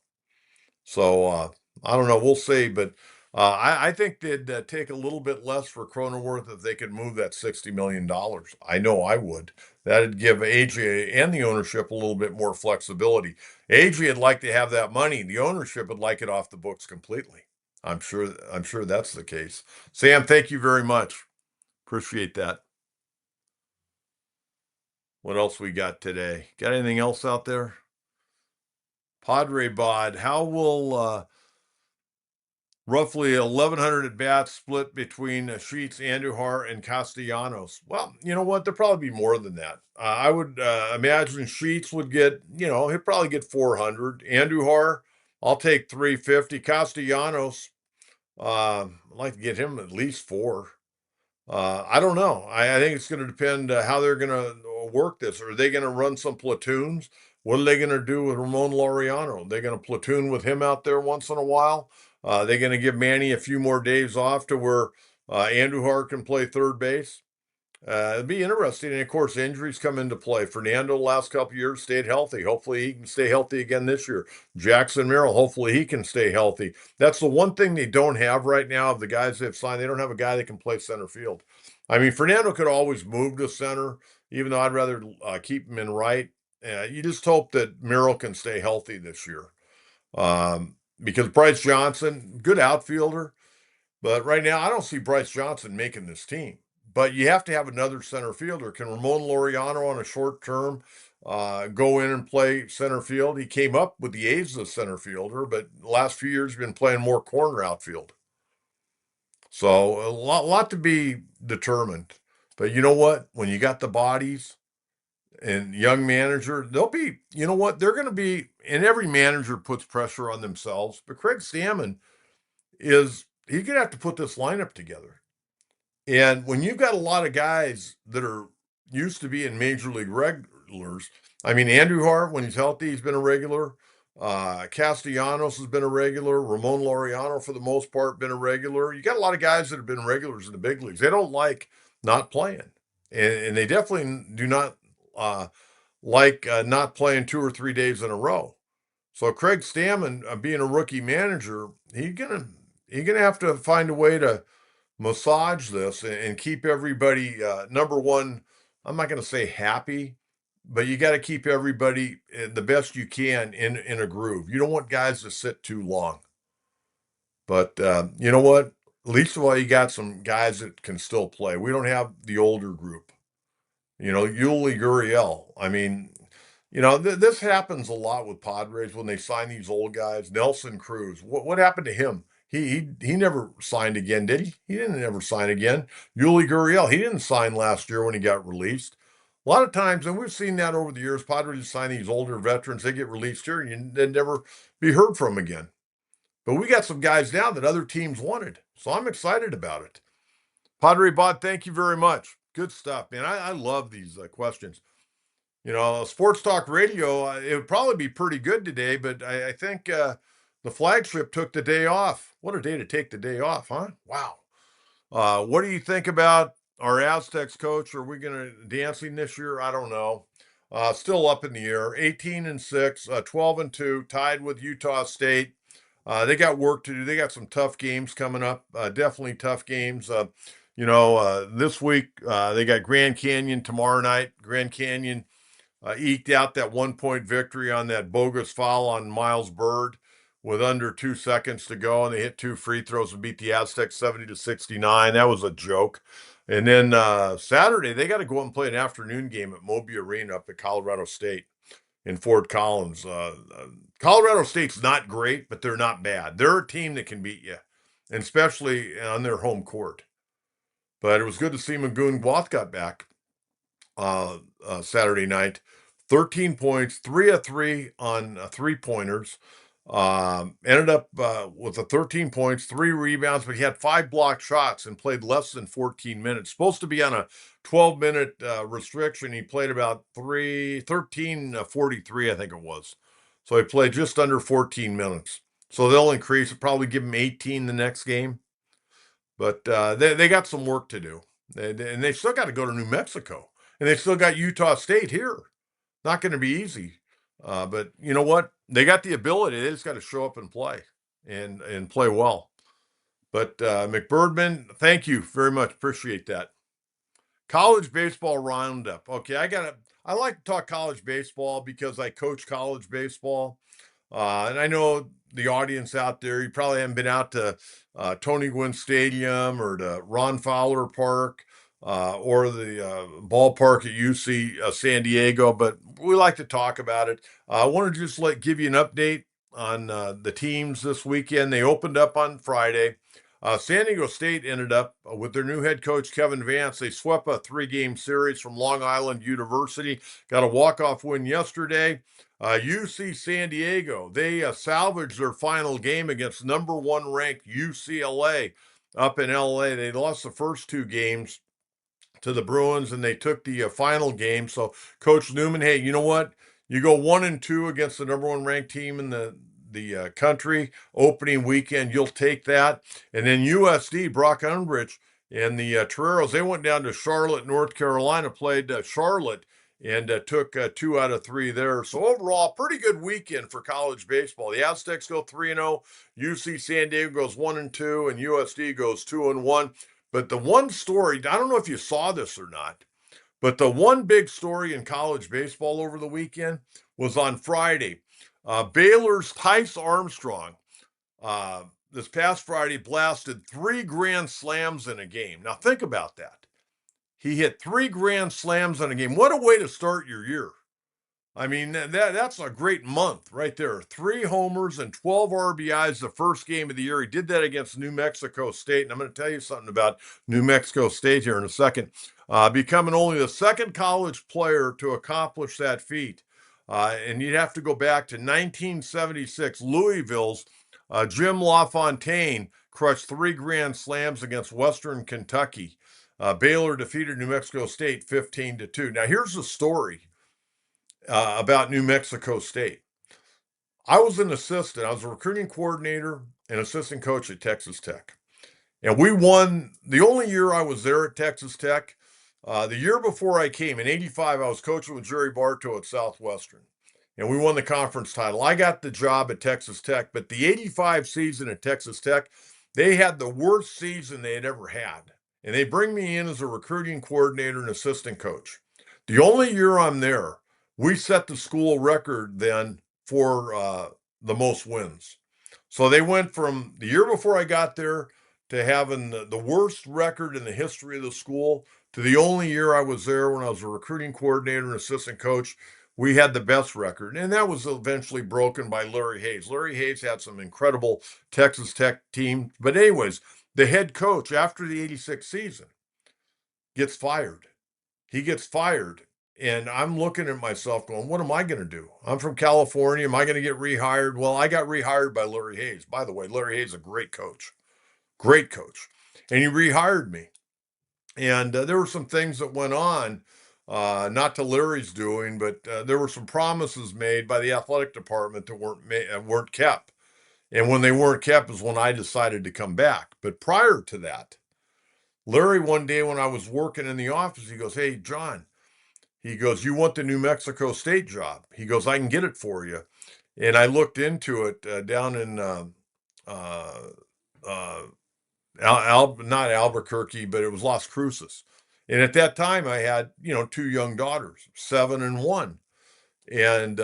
So I don't know. We'll see. But I think they'd take a little bit less for Cronenworth if they could move that $60 million. I know I would. That'd give AJ and the ownership a little bit more flexibility. AJ would like to have that money. The ownership would like it off the books completely. I'm sure that's the case. Sam, thank you very much. Appreciate that. What else we got today? Got anything else out there? Padre Bod, how will roughly 1,100 at bats split between Sheets, Andujar, and Castellanos? Well, you know what? There'll probably be more than that. I would imagine Sheets would get, he'll probably get 400. Andujar, I'll take 350. Castellanos, I'd like to get him at least 4. I don't know. I think it's going to depend how they're going to work this. Are they going to run some platoons? What are they going to do with Ramon Laureano? They're going to platoon with him out there once in a while. They're going to give Manny a few more days off to where Andujar can play third base. It'd be interesting. And of course, injuries come into play. Fernando, last couple years, stayed healthy. Hopefully, he can stay healthy again this year. Jackson Merrill, hopefully, he can stay healthy. That's the one thing they don't have right now of the guys they've signed. They don't have a guy that can play center field. I mean, Fernando could always move to center, even though I'd rather keep him in right. You just hope that Merrill can stay healthy this year. Because Bryce Johnson, good outfielder, but right now, I don't see Bryce Johnson making this team. But you have to have another center fielder. Can Ramon Laureano on a short term go in and play center field? He came up with the A's as a center fielder, but the last few years he's been playing more corner outfield. So a lot to be determined. But you know what? When you got the bodies and young manager, they'll be, you know what? They're going to be, and every manager puts pressure on themselves. But Craig Stammen he's going to have to put this lineup together. And when you've got a lot of guys that are used to being major league regulars, I mean, Andrew Hart, when he's healthy, he's been a regular. Castellanos has been a regular. Ramon Laureano, for the most part, been a regular. You got a lot of guys that have been regulars in the big leagues. They don't like not playing, and they definitely do not uh, like not playing 2 or 3 days in a row. So Craig Stammen, being a rookie manager, he's gonna have to find a way to massage this and keep everybody number one. I'm not gonna say happy, but you got to keep everybody the best you can in a groove. You don't want guys to sit too long. But you know what? At least of all, you got some guys that can still play. We don't have the older group. Yuli Gurriel. I mean, this happens a lot with Padres when they sign these old guys. Nelson Cruz. What happened to him? He never signed again, did he? He didn't ever sign again. Yuli Gurriel. He didn't sign last year when he got released. A lot of times, and we've seen that over the years, Padres sign these older veterans. They get released here, and they never be heard from again. But we got some guys now that other teams wanted, so I'm excited about it. Padre Bod, thank you very much. Good stuff, man. I love these questions. Sports talk radio, it would probably be pretty good today, but I think the flagship took the day off. What a day to take the day off, huh? Wow. What do you think about our Aztecs coach? Are we going to dancing this year? I don't know. Still up in the air. 18-6, 12-2, tied with Utah State. They got work to do. They got some tough games coming up. Definitely tough games. This week they got Grand Canyon tomorrow night. Grand Canyon eked out that 1 point victory on that bogus foul on Miles Bird with under 2 seconds to go, and they hit 2 free throws and beat the Aztecs 70-69. That was a joke. And then Saturday they got to go out and play an afternoon game at Moby Arena up at Colorado State in Fort Collins. Colorado State's not great, but they're not bad. They're a team that can beat you, and especially on their home court. But it was good to see Magoon Gwathcott back Saturday night. 13 points, 3 of 3 on 3 pointers. Ended up with 13 points, 3 rebounds, but he had 5 blocked shots and played less than 14 minutes. Supposed to be on a 12-minute restriction. He played about 13:43, I think it was. So he played just under 14 minutes. So they'll increase, probably give him 18 the next game. But they got some work to do. And they still got to go to New Mexico. And they still got Utah State here. Not going to be easy. But you know what? They got the ability. They just got to show up and play and play well. But McBirdman, thank you very much. Appreciate that. College baseball roundup. Okay, I like to talk college baseball because I coach college baseball. And I know the audience out there, you probably haven't been out to Tony Gwynn Stadium or to Ron Fowler Park or the ballpark at UC San Diego, but we like to talk about it. I want to just give you an update on the teams this weekend. They opened up on Friday. San Diego State ended up with their new head coach, Kevin Vance. They swept a 3-game series from Long Island University, got a walk-off win yesterday. UC San Diego, they salvaged their final game against number 1 ranked UCLA up in LA. They lost the first 2 games to the Bruins, and they took the final game. So Coach Newman, hey, you know what? You go 1-2 against the number 1 ranked team in the country opening weekend. You'll take that. And then USD, Brock Unrich, and the Toreros, they went down to Charlotte, North Carolina, played Charlotte, and took 2 out of 3 there. So overall, pretty good weekend for college baseball. The Aztecs go 3-0, UC San Diego goes 1-2, and USD goes 2-1. But the one story, I don't know if you saw this or not, but the one big story in college baseball over the weekend was on Friday. Baylor's Tice Armstrong this past Friday blasted 3 grand slams in a game. Now think about that. He hit 3 grand slams in a game. What a way to start your year. I mean, that's a great month right there. 3 homers and 12 RBIs the first game of the year. He did that against New Mexico State. And I'm going to tell you something about New Mexico State here in a second. Becoming only the second college player to accomplish that feat. And you'd have to go back to 1976. Louisville's Jim LaFontaine crushed 3 grand slams against Western Kentucky. Baylor defeated New Mexico State 15-2. Now, here's the story about New Mexico State. I was an assistant. I was a recruiting coordinator and assistant coach at Texas Tech. And we won the only year I was there at Texas Tech. The year before I came, in '85, I was coaching with Jerry Bartow at Southwestern. And we won the conference title. I got the job at Texas Tech, but the '85 season at Texas Tech, they had the worst season they had ever had. And they bring me in as a recruiting coordinator and assistant coach. The only year I'm there, we set the school record then for the most wins. So they went from the year before I got there to having the worst record in the history of the school to the only year I was there when I was a recruiting coordinator and assistant coach. We had the best record, and that was eventually broken by Larry Hayes. Larry Hayes had some incredible Texas Tech team, but anyways, the head coach after the '86 season gets fired. He gets fired, and I'm looking at myself going, what am I going to do? I'm from California. Am I going to get rehired? Well, I got rehired by Larry Hayes. By the way, Larry Hayes is a great coach. Great coach. And he rehired me. And there were some things that went on, not to Larry's doing, but there were some promises made by the athletic department that weren't kept. And when they weren't kept is when I decided to come back. But prior to that, Larry, one day when I was working in the office, he goes, "Hey, John," he goes, "you want the New Mexico State job?" He goes, "I can get it for you." And I looked into it down in uh, uh, not Albuquerque, but it was Las Cruces. And at that time, I had, two young daughters, 7 and 1. And,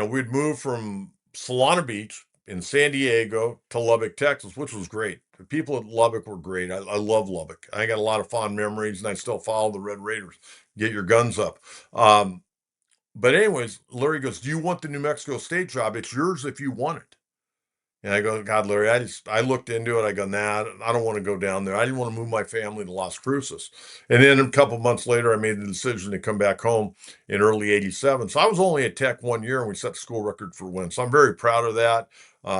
we'd moved from Solana Beach in San Diego to Lubbock, Texas, which was great. The people at Lubbock were great. I love Lubbock. I got a lot of fond memories, and I still follow the Red Raiders. Get your guns up. But anyways, Larry goes, "Do you want the New Mexico State job? It's yours if you want it." And I go, "God, Larry, I looked into it. I go, nah, I don't want to go down there. I didn't want to move my family to Las Cruces." And then a couple months later, I made the decision to come back home in early '87. So I was only at Tech 1 year, and we set the school record for wins. So I'm very proud of that.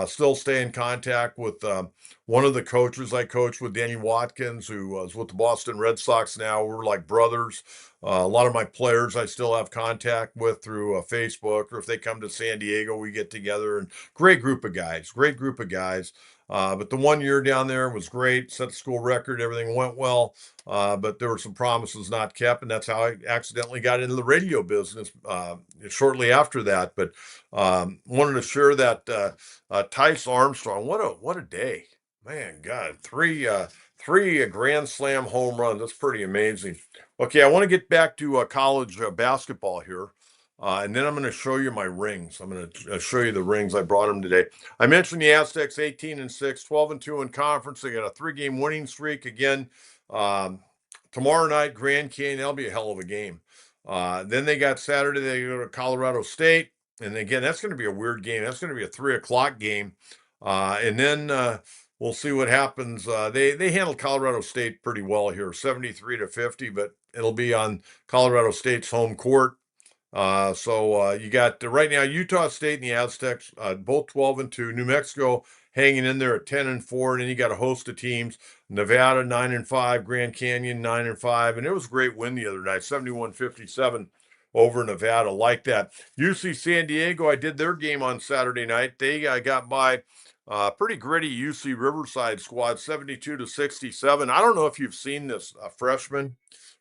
Still stay in contact with one of the coaches I coached with, Danny Watkins, who was with the Boston Red Sox now. We're like brothers. A lot of my players I still have contact with through Facebook, or if they come to San Diego, we get together. And great group of guys, great group of guys. But the 1 year down there was great, set the school record, everything went well. But there were some promises not kept, and that's how I accidentally got into the radio business shortly after that. But wanted to share that Tice Armstrong, what a day, man! God, three Grand Slam home runs. That's pretty amazing. Okay, I want to get back to college basketball here. And then I'm going to show you my rings. I'm going to show you the rings. I brought them today. I mentioned the Aztecs 18-6, 12-2 in conference. They got a 3-game winning streak again. Um, Tomorrow night, Grand Canyon. That'll be a hell of a game. Then they got Saturday. They go to Colorado State, and again, that's going to be a weird game. That's going to be a 3 o'clock game. And then we'll see what happens. They handled Colorado State pretty well here, 73-50, but it'll be on Colorado State's home court. So you got right now Utah State and the Aztecs, both 12-2. New Mexico hanging in there at 10-4, and then you got a host of teams. Nevada 9-5, Grand Canyon 9-5, and it was a great win the other night, 71-57 over Nevada. Like that. UC San Diego, I did their game on Saturday night. They got by pretty gritty UC Riverside squad, 72-67. I don't know if you've seen this freshman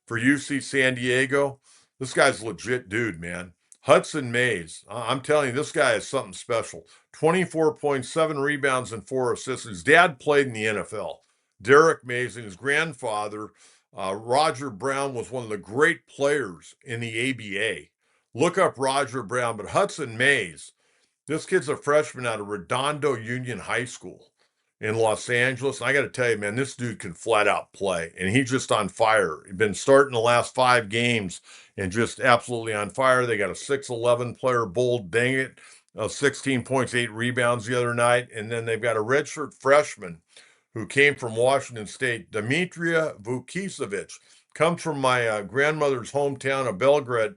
for UC San Diego. This guy's legit dude, man. Hudson Mays. I'm telling you, this guy is something special. 24.7 rebounds and 4 assists. His dad played in the NFL. Derek Mays and his grandfather, Roger Brown, was one of the great players in the ABA. Look up Roger Brown, but Hudson Mays, this kid's a freshman out of Redondo Union High School in Los Angeles. And I got to tell you, man, this dude can flat out play, and he's just on fire. He's been starting the last 5 games and just absolutely on fire. They got a 6'11 player, Bold Dang it, 16 points, 8 rebounds the other night. And then they've got a redshirt freshman who came from Washington State, Demetria Vukicevic, comes from my grandmother's hometown of Belgrade,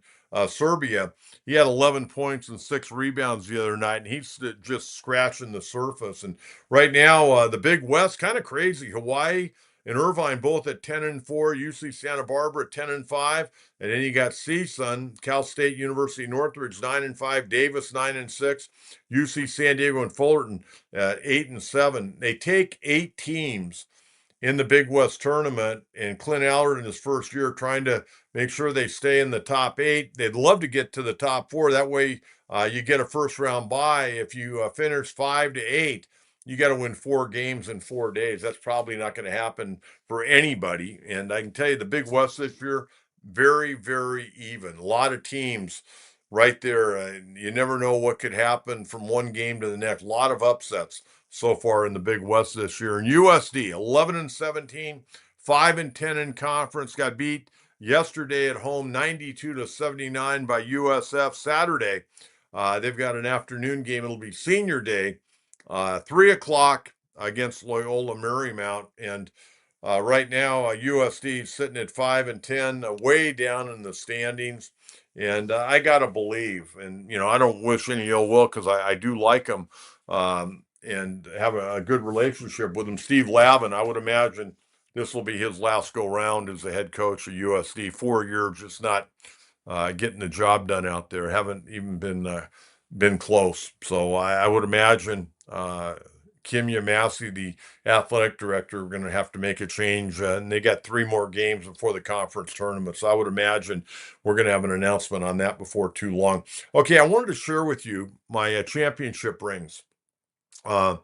Serbia. He had 11 points and 6 rebounds the other night, and he's just scratching the surface. And right now, the Big West, kind of crazy. Hawaii and Irvine both at 10-4, UC Santa Barbara at 10-5, and then you got CSUN, Cal State University Northridge 9-5, Davis 9-6, UC San Diego and Fullerton at 8-7. They take 8 teams in the Big West tournament, and Clint Allard in his first year trying to make sure they stay in the top 8. They'd love to get to the top 4. That way, you get a first round bye. If you finish 5-8, you got to win 4 games in 4 days. That's probably not going to happen for anybody. And I can tell you, the Big West this year, very, very even. A lot of teams right there. You never know what could happen from one game to the next. A lot of upsets so far in the Big West this year. And USD 11-17, 5-10 in conference. Got beat yesterday at home 92-79 by USF. Saturday, they've got an afternoon game. It'll be senior day, 3 o'clock against Loyola Marymount. And right now, USD is sitting at 5-10, way down in the standings. And I gotta believe, and I don't wish any ill will because I do like them. And have a good relationship with him. Steve Lavin, I would imagine this will be his last go round as the head coach of USD. 4 years, just not getting the job done out there. Haven't even been close. So I would imagine Kim Yamasi, the athletic director, are going to have to make a change. And they got 3 more games before the conference tournament. So I would imagine we're going to have an announcement on that before too long. Okay, I wanted to share with you my championship rings. Uh,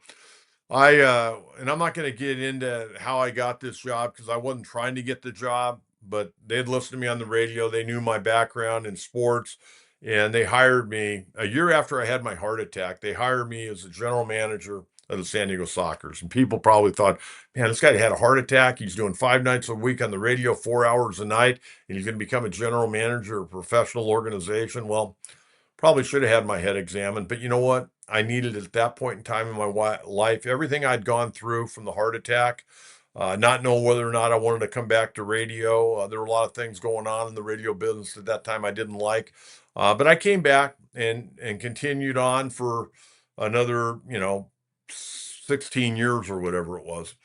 and I'm not going to get into how I got this job because I wasn't trying to get the job, but they'd listened to me on the radio. They knew my background in sports, and they hired me a year after I had my heart attack. They hired me as the general manager of the San Diego Sockers. And people probably thought, man, this guy had a heart attack. He's doing 5 nights a week on the radio, 4 hours a night, and he's going to become a general manager of a professional organization. Well, probably should have had my head examined, but you know what? I needed it at that point in time in my life. Everything I'd gone through from the heart attack, not knowing whether or not I wanted to come back to radio. There were a lot of things going on in the radio business at that time I didn't like. But I came back and continued on for another, 16 years or whatever it was.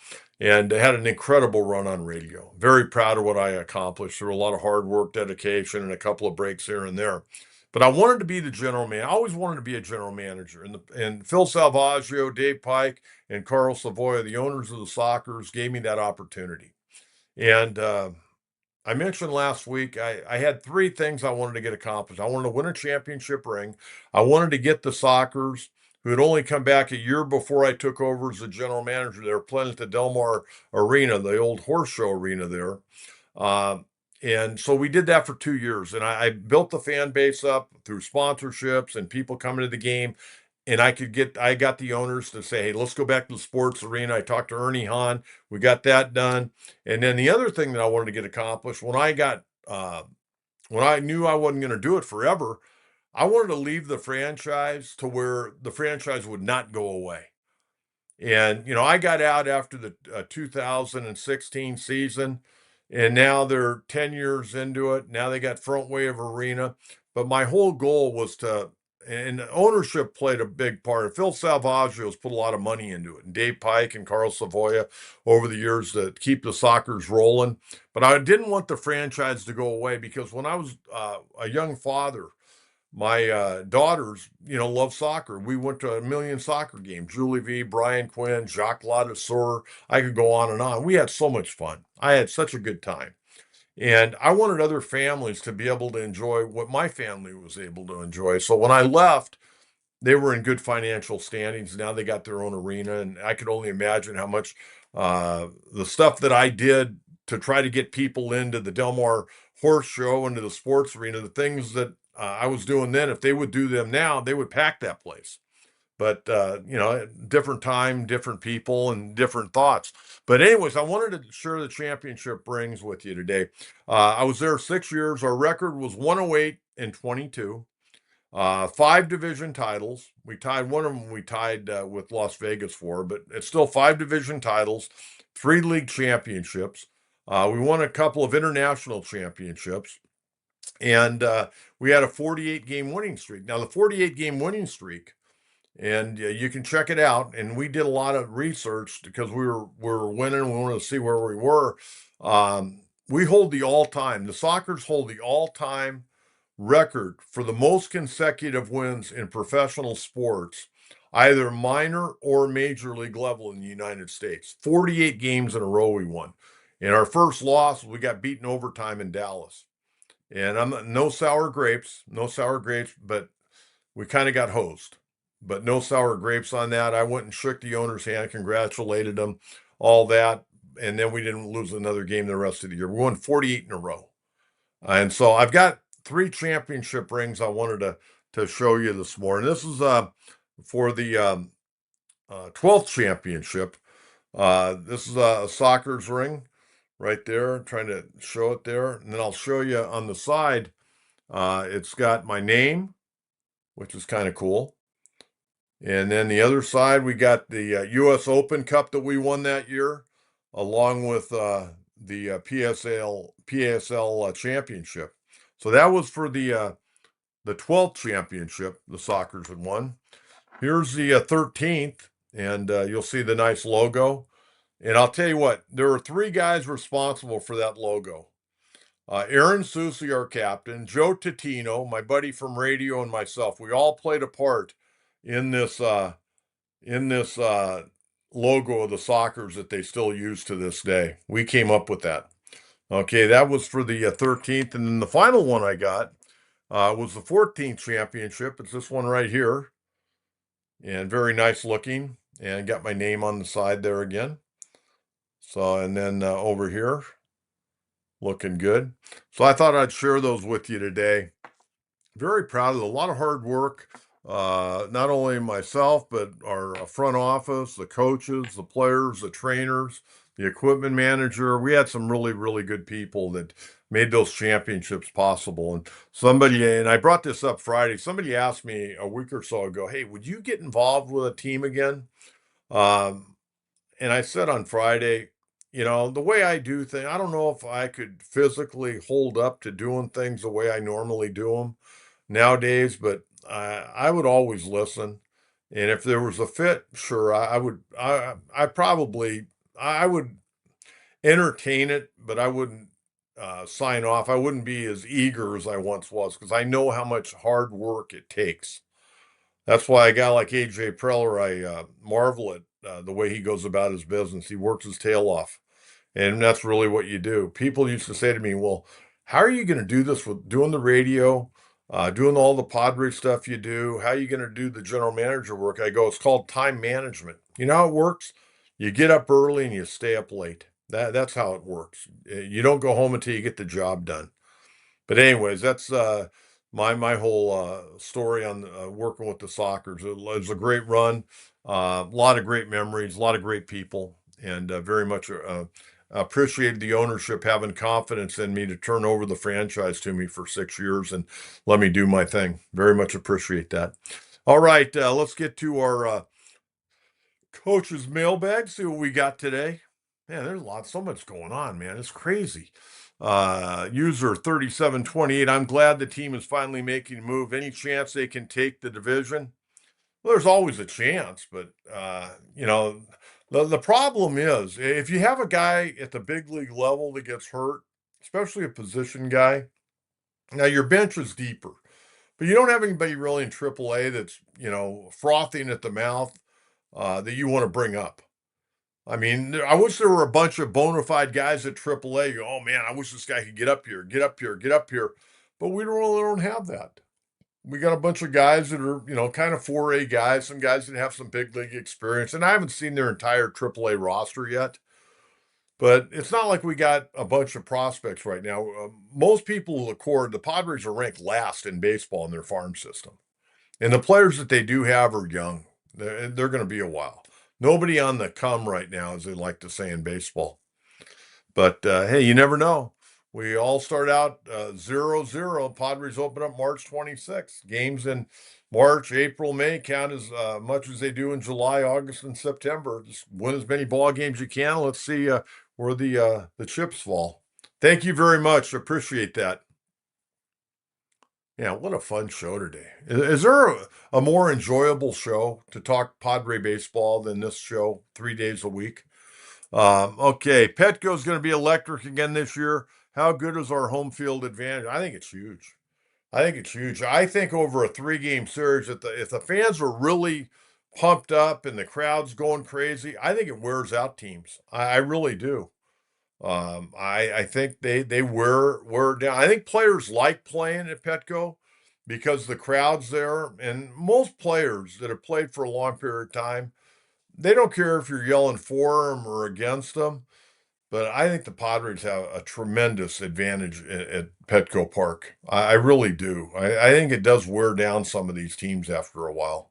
And I had an incredible run on radio. Very proud of what I accomplished through a lot of hard work, dedication, and a couple of breaks here and there. But I wanted to be the general man. I always wanted to be a general manager. And Phil Salvaggio, Dave Pike, and Carl Savoia, the owners of the Sockers, gave me that opportunity. And I mentioned last week I had 3 things I wanted to get accomplished. I wanted to win a championship ring. I wanted to get the Sockers, who had only come back a year before I took over as the general manager. They were playing at the Del Mar Arena, the old horse show arena there. Uh, and so we did that for 2 years. And I built the fan base up through sponsorships and people coming to the game. And I got the owners to say, hey, let's go back to the sports arena. I talked to Ernie Hahn. We got that done. And then the other thing that I wanted to get accomplished when I knew I wasn't going to do it forever, I wanted to leave the franchise to where the franchise would not go away. And, I got out after the 2016 season, and now they're 10 years into it. Now they got Front Wave Arena. But my whole goal was and ownership played a big part. Phil Salvaggio's put a lot of money into it, and Dave Pike and Carl Savoia over the years to keep the Sockers rolling. But I didn't want the franchise to go away because when I was a young father, my daughters, love soccer. We went to a million soccer games. Julie V, Brian Quinn, Jacques Ladesseur. I could go on and on. We had so much fun. I had such a good time. And I wanted other families to be able to enjoy what my family was able to enjoy. So when I left, they were in good financial standings. Now they got their own arena. And I could only imagine how much the stuff that I did to try to get people into the Del Mar Horse Show, into the sports arena, the things that I was doing then, if they would do them now, they would pack that place. But, different time, different people, and different thoughts. But anyways, I wanted to share the championship rings with you today. I was there 6 years. Our record was 108-22. 5 division titles. We tied one of them. We tied with Las Vegas for, but it's still 5 division titles, 3 league championships. We won a couple of international championships. And we had a 48-game winning streak. Now, the 48-game winning streak and you can check it out. And we did a lot of research because we were winning. We wanted to see where we were. We hold the all-time. The Sockers hold the all-time record for the most consecutive wins in professional sports, either minor or major league level in the United States. 48 games in a row we won. And our first loss, we got beaten overtime in Dallas. And no sour grapes, no sour grapes, but we kind of got hosed. But no sour grapes on that. I went and shook the owner's hand, congratulated him, all that. And then we didn't lose another game the rest of the year. We won 48 in a row. And so I've got 3 championship rings I wanted to show you this morning. This is for the 12th championship. This is a Sockers ring right there. I'm trying to show it there. And then I'll show you on the side. It's got my name, which is kind of cool. And then the other side, we got the U.S. Open Cup that we won that year, along with the PSL championship. So that was for the 12th championship the Sockers had won. Here's the 13th, and you'll see the nice logo. And I'll tell you what, there were 3 guys responsible for that logo. Aaron Susi, our captain, Joe Titino, my buddy from radio, and myself. We all played a part in this logo of the Sockers that they still use to this day. We came up with that. Okay, that was for the 13th, and then the final one I got was the 14th championship. It's this one right here, and very nice looking, and got my name on the side there again. So, and then over here, looking good. So I thought I'd share those with you today. Very proud of it. A lot of hard work. Not only myself, but our front office, the coaches, the players, the trainers, the equipment manager. We had some really, really good people that made those championships possible. And I brought this up Friday, somebody asked me a week or so ago, hey, would you get involved with a team again? And I said on Friday, the way I do things, I don't know if I could physically hold up to doing things the way I normally do them nowadays, but I would always listen. And if there was a fit, sure, I would. I would entertain it, but I wouldn't sign off. I wouldn't be as eager as I once was because I know how much hard work it takes. That's why a guy like AJ Preller, I marvel at the way he goes about his business. He works his tail off. And that's really what you do. People used to say to me, well, how are you going to do this with doing the radio, doing all the Padres stuff you do? How are you going to do the general manager work? I go, it's called time management. You know how it works? You get up early and you stay up late. That's how it works. You don't go home until you get the job done. But anyways, that's my whole story on working with the Sockers. It was a great run, a lot of great memories, a lot of great people, and very much appreciated the ownership having confidence in me to turn over the franchise to me for 6 years and let me do my thing. Very much appreciate that. All right, let's get to our coach's mailbag, see what we got today. Man, there's so much going on, man. It's crazy. User 3728, I'm glad the team is finally making a move. Any chance they can take the division? Well, there's always a chance, but the problem is if you have a guy at the big league level that gets hurt, especially a position guy, now your bench is deeper, but you don't have anybody really in AAA that's frothing at the mouth that you want to bring up. I mean, I wish there were a bunch of bona fide guys at AAA. You go, oh man, I wish this guy could get up here, get up here, get up here, but we really don't have that. We got a bunch of guys that are, kind of 4A guys, some guys that have some big league experience. And I haven't seen their entire AAA roster yet. But it's not like we got a bunch of prospects right now. Most people will accord the Padres are ranked last in baseball in their farm system. And the players that they do have are young. They're going to be a while. Nobody on the come right now, as they like to say in baseball. But hey, you never know. We all start out 0-0. Padres open up March 26th. Games in March, April, May count as much as they do in July, August, and September. Just win as many ball games you can. Let's see where the chips fall. Thank you very much. Appreciate that. Yeah, what a fun show today. Is there a more enjoyable show to talk Padre baseball than this show 3 days a week? Okay, Petco's going to be electric again this year. How good is our home field advantage? I think it's huge. I think it's huge. I think over a 3 game series, if the fans are really pumped up and the crowd's going crazy, I think it wears out teams. I really do. I think they wear down. I think players like playing at Petco because the crowd's there, and most players that have played for a long period of time, they don't care if you're yelling for them or against them. But I think the Padres have a tremendous advantage at Petco Park. I really do. I think it does wear down some of these teams after a while.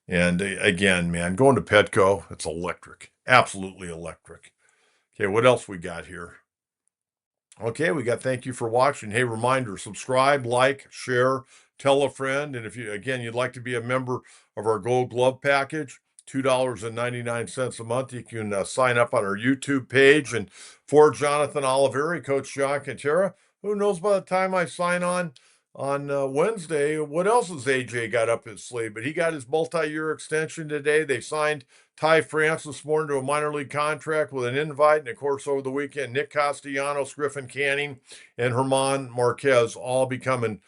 And again, man, going to Petco, it's electric, absolutely electric. Okay, what else we got here? Okay, we got thank you for watching. Hey, reminder, subscribe, like, share, tell a friend. And if you, again, you'd like to be a member of our Gold Glove package, $2.99 a month, you can sign up on our YouTube page. And for Jonathan Oliveri, Coach John Kentera, who knows by the time I sign on Wednesday, what else has AJ got up his sleeve? But he got his multi-year extension today. They signed Ty France this morning to a minor league contract with an invite. And of course, over the weekend, Nick Castellanos, Griffin Canning, and Herman Marquez all becoming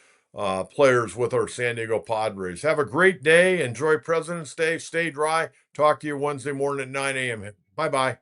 players with our San Diego Padres. Have a great day. Enjoy President's Day. Stay dry. Talk to you Wednesday morning at 9 a.m. Bye bye.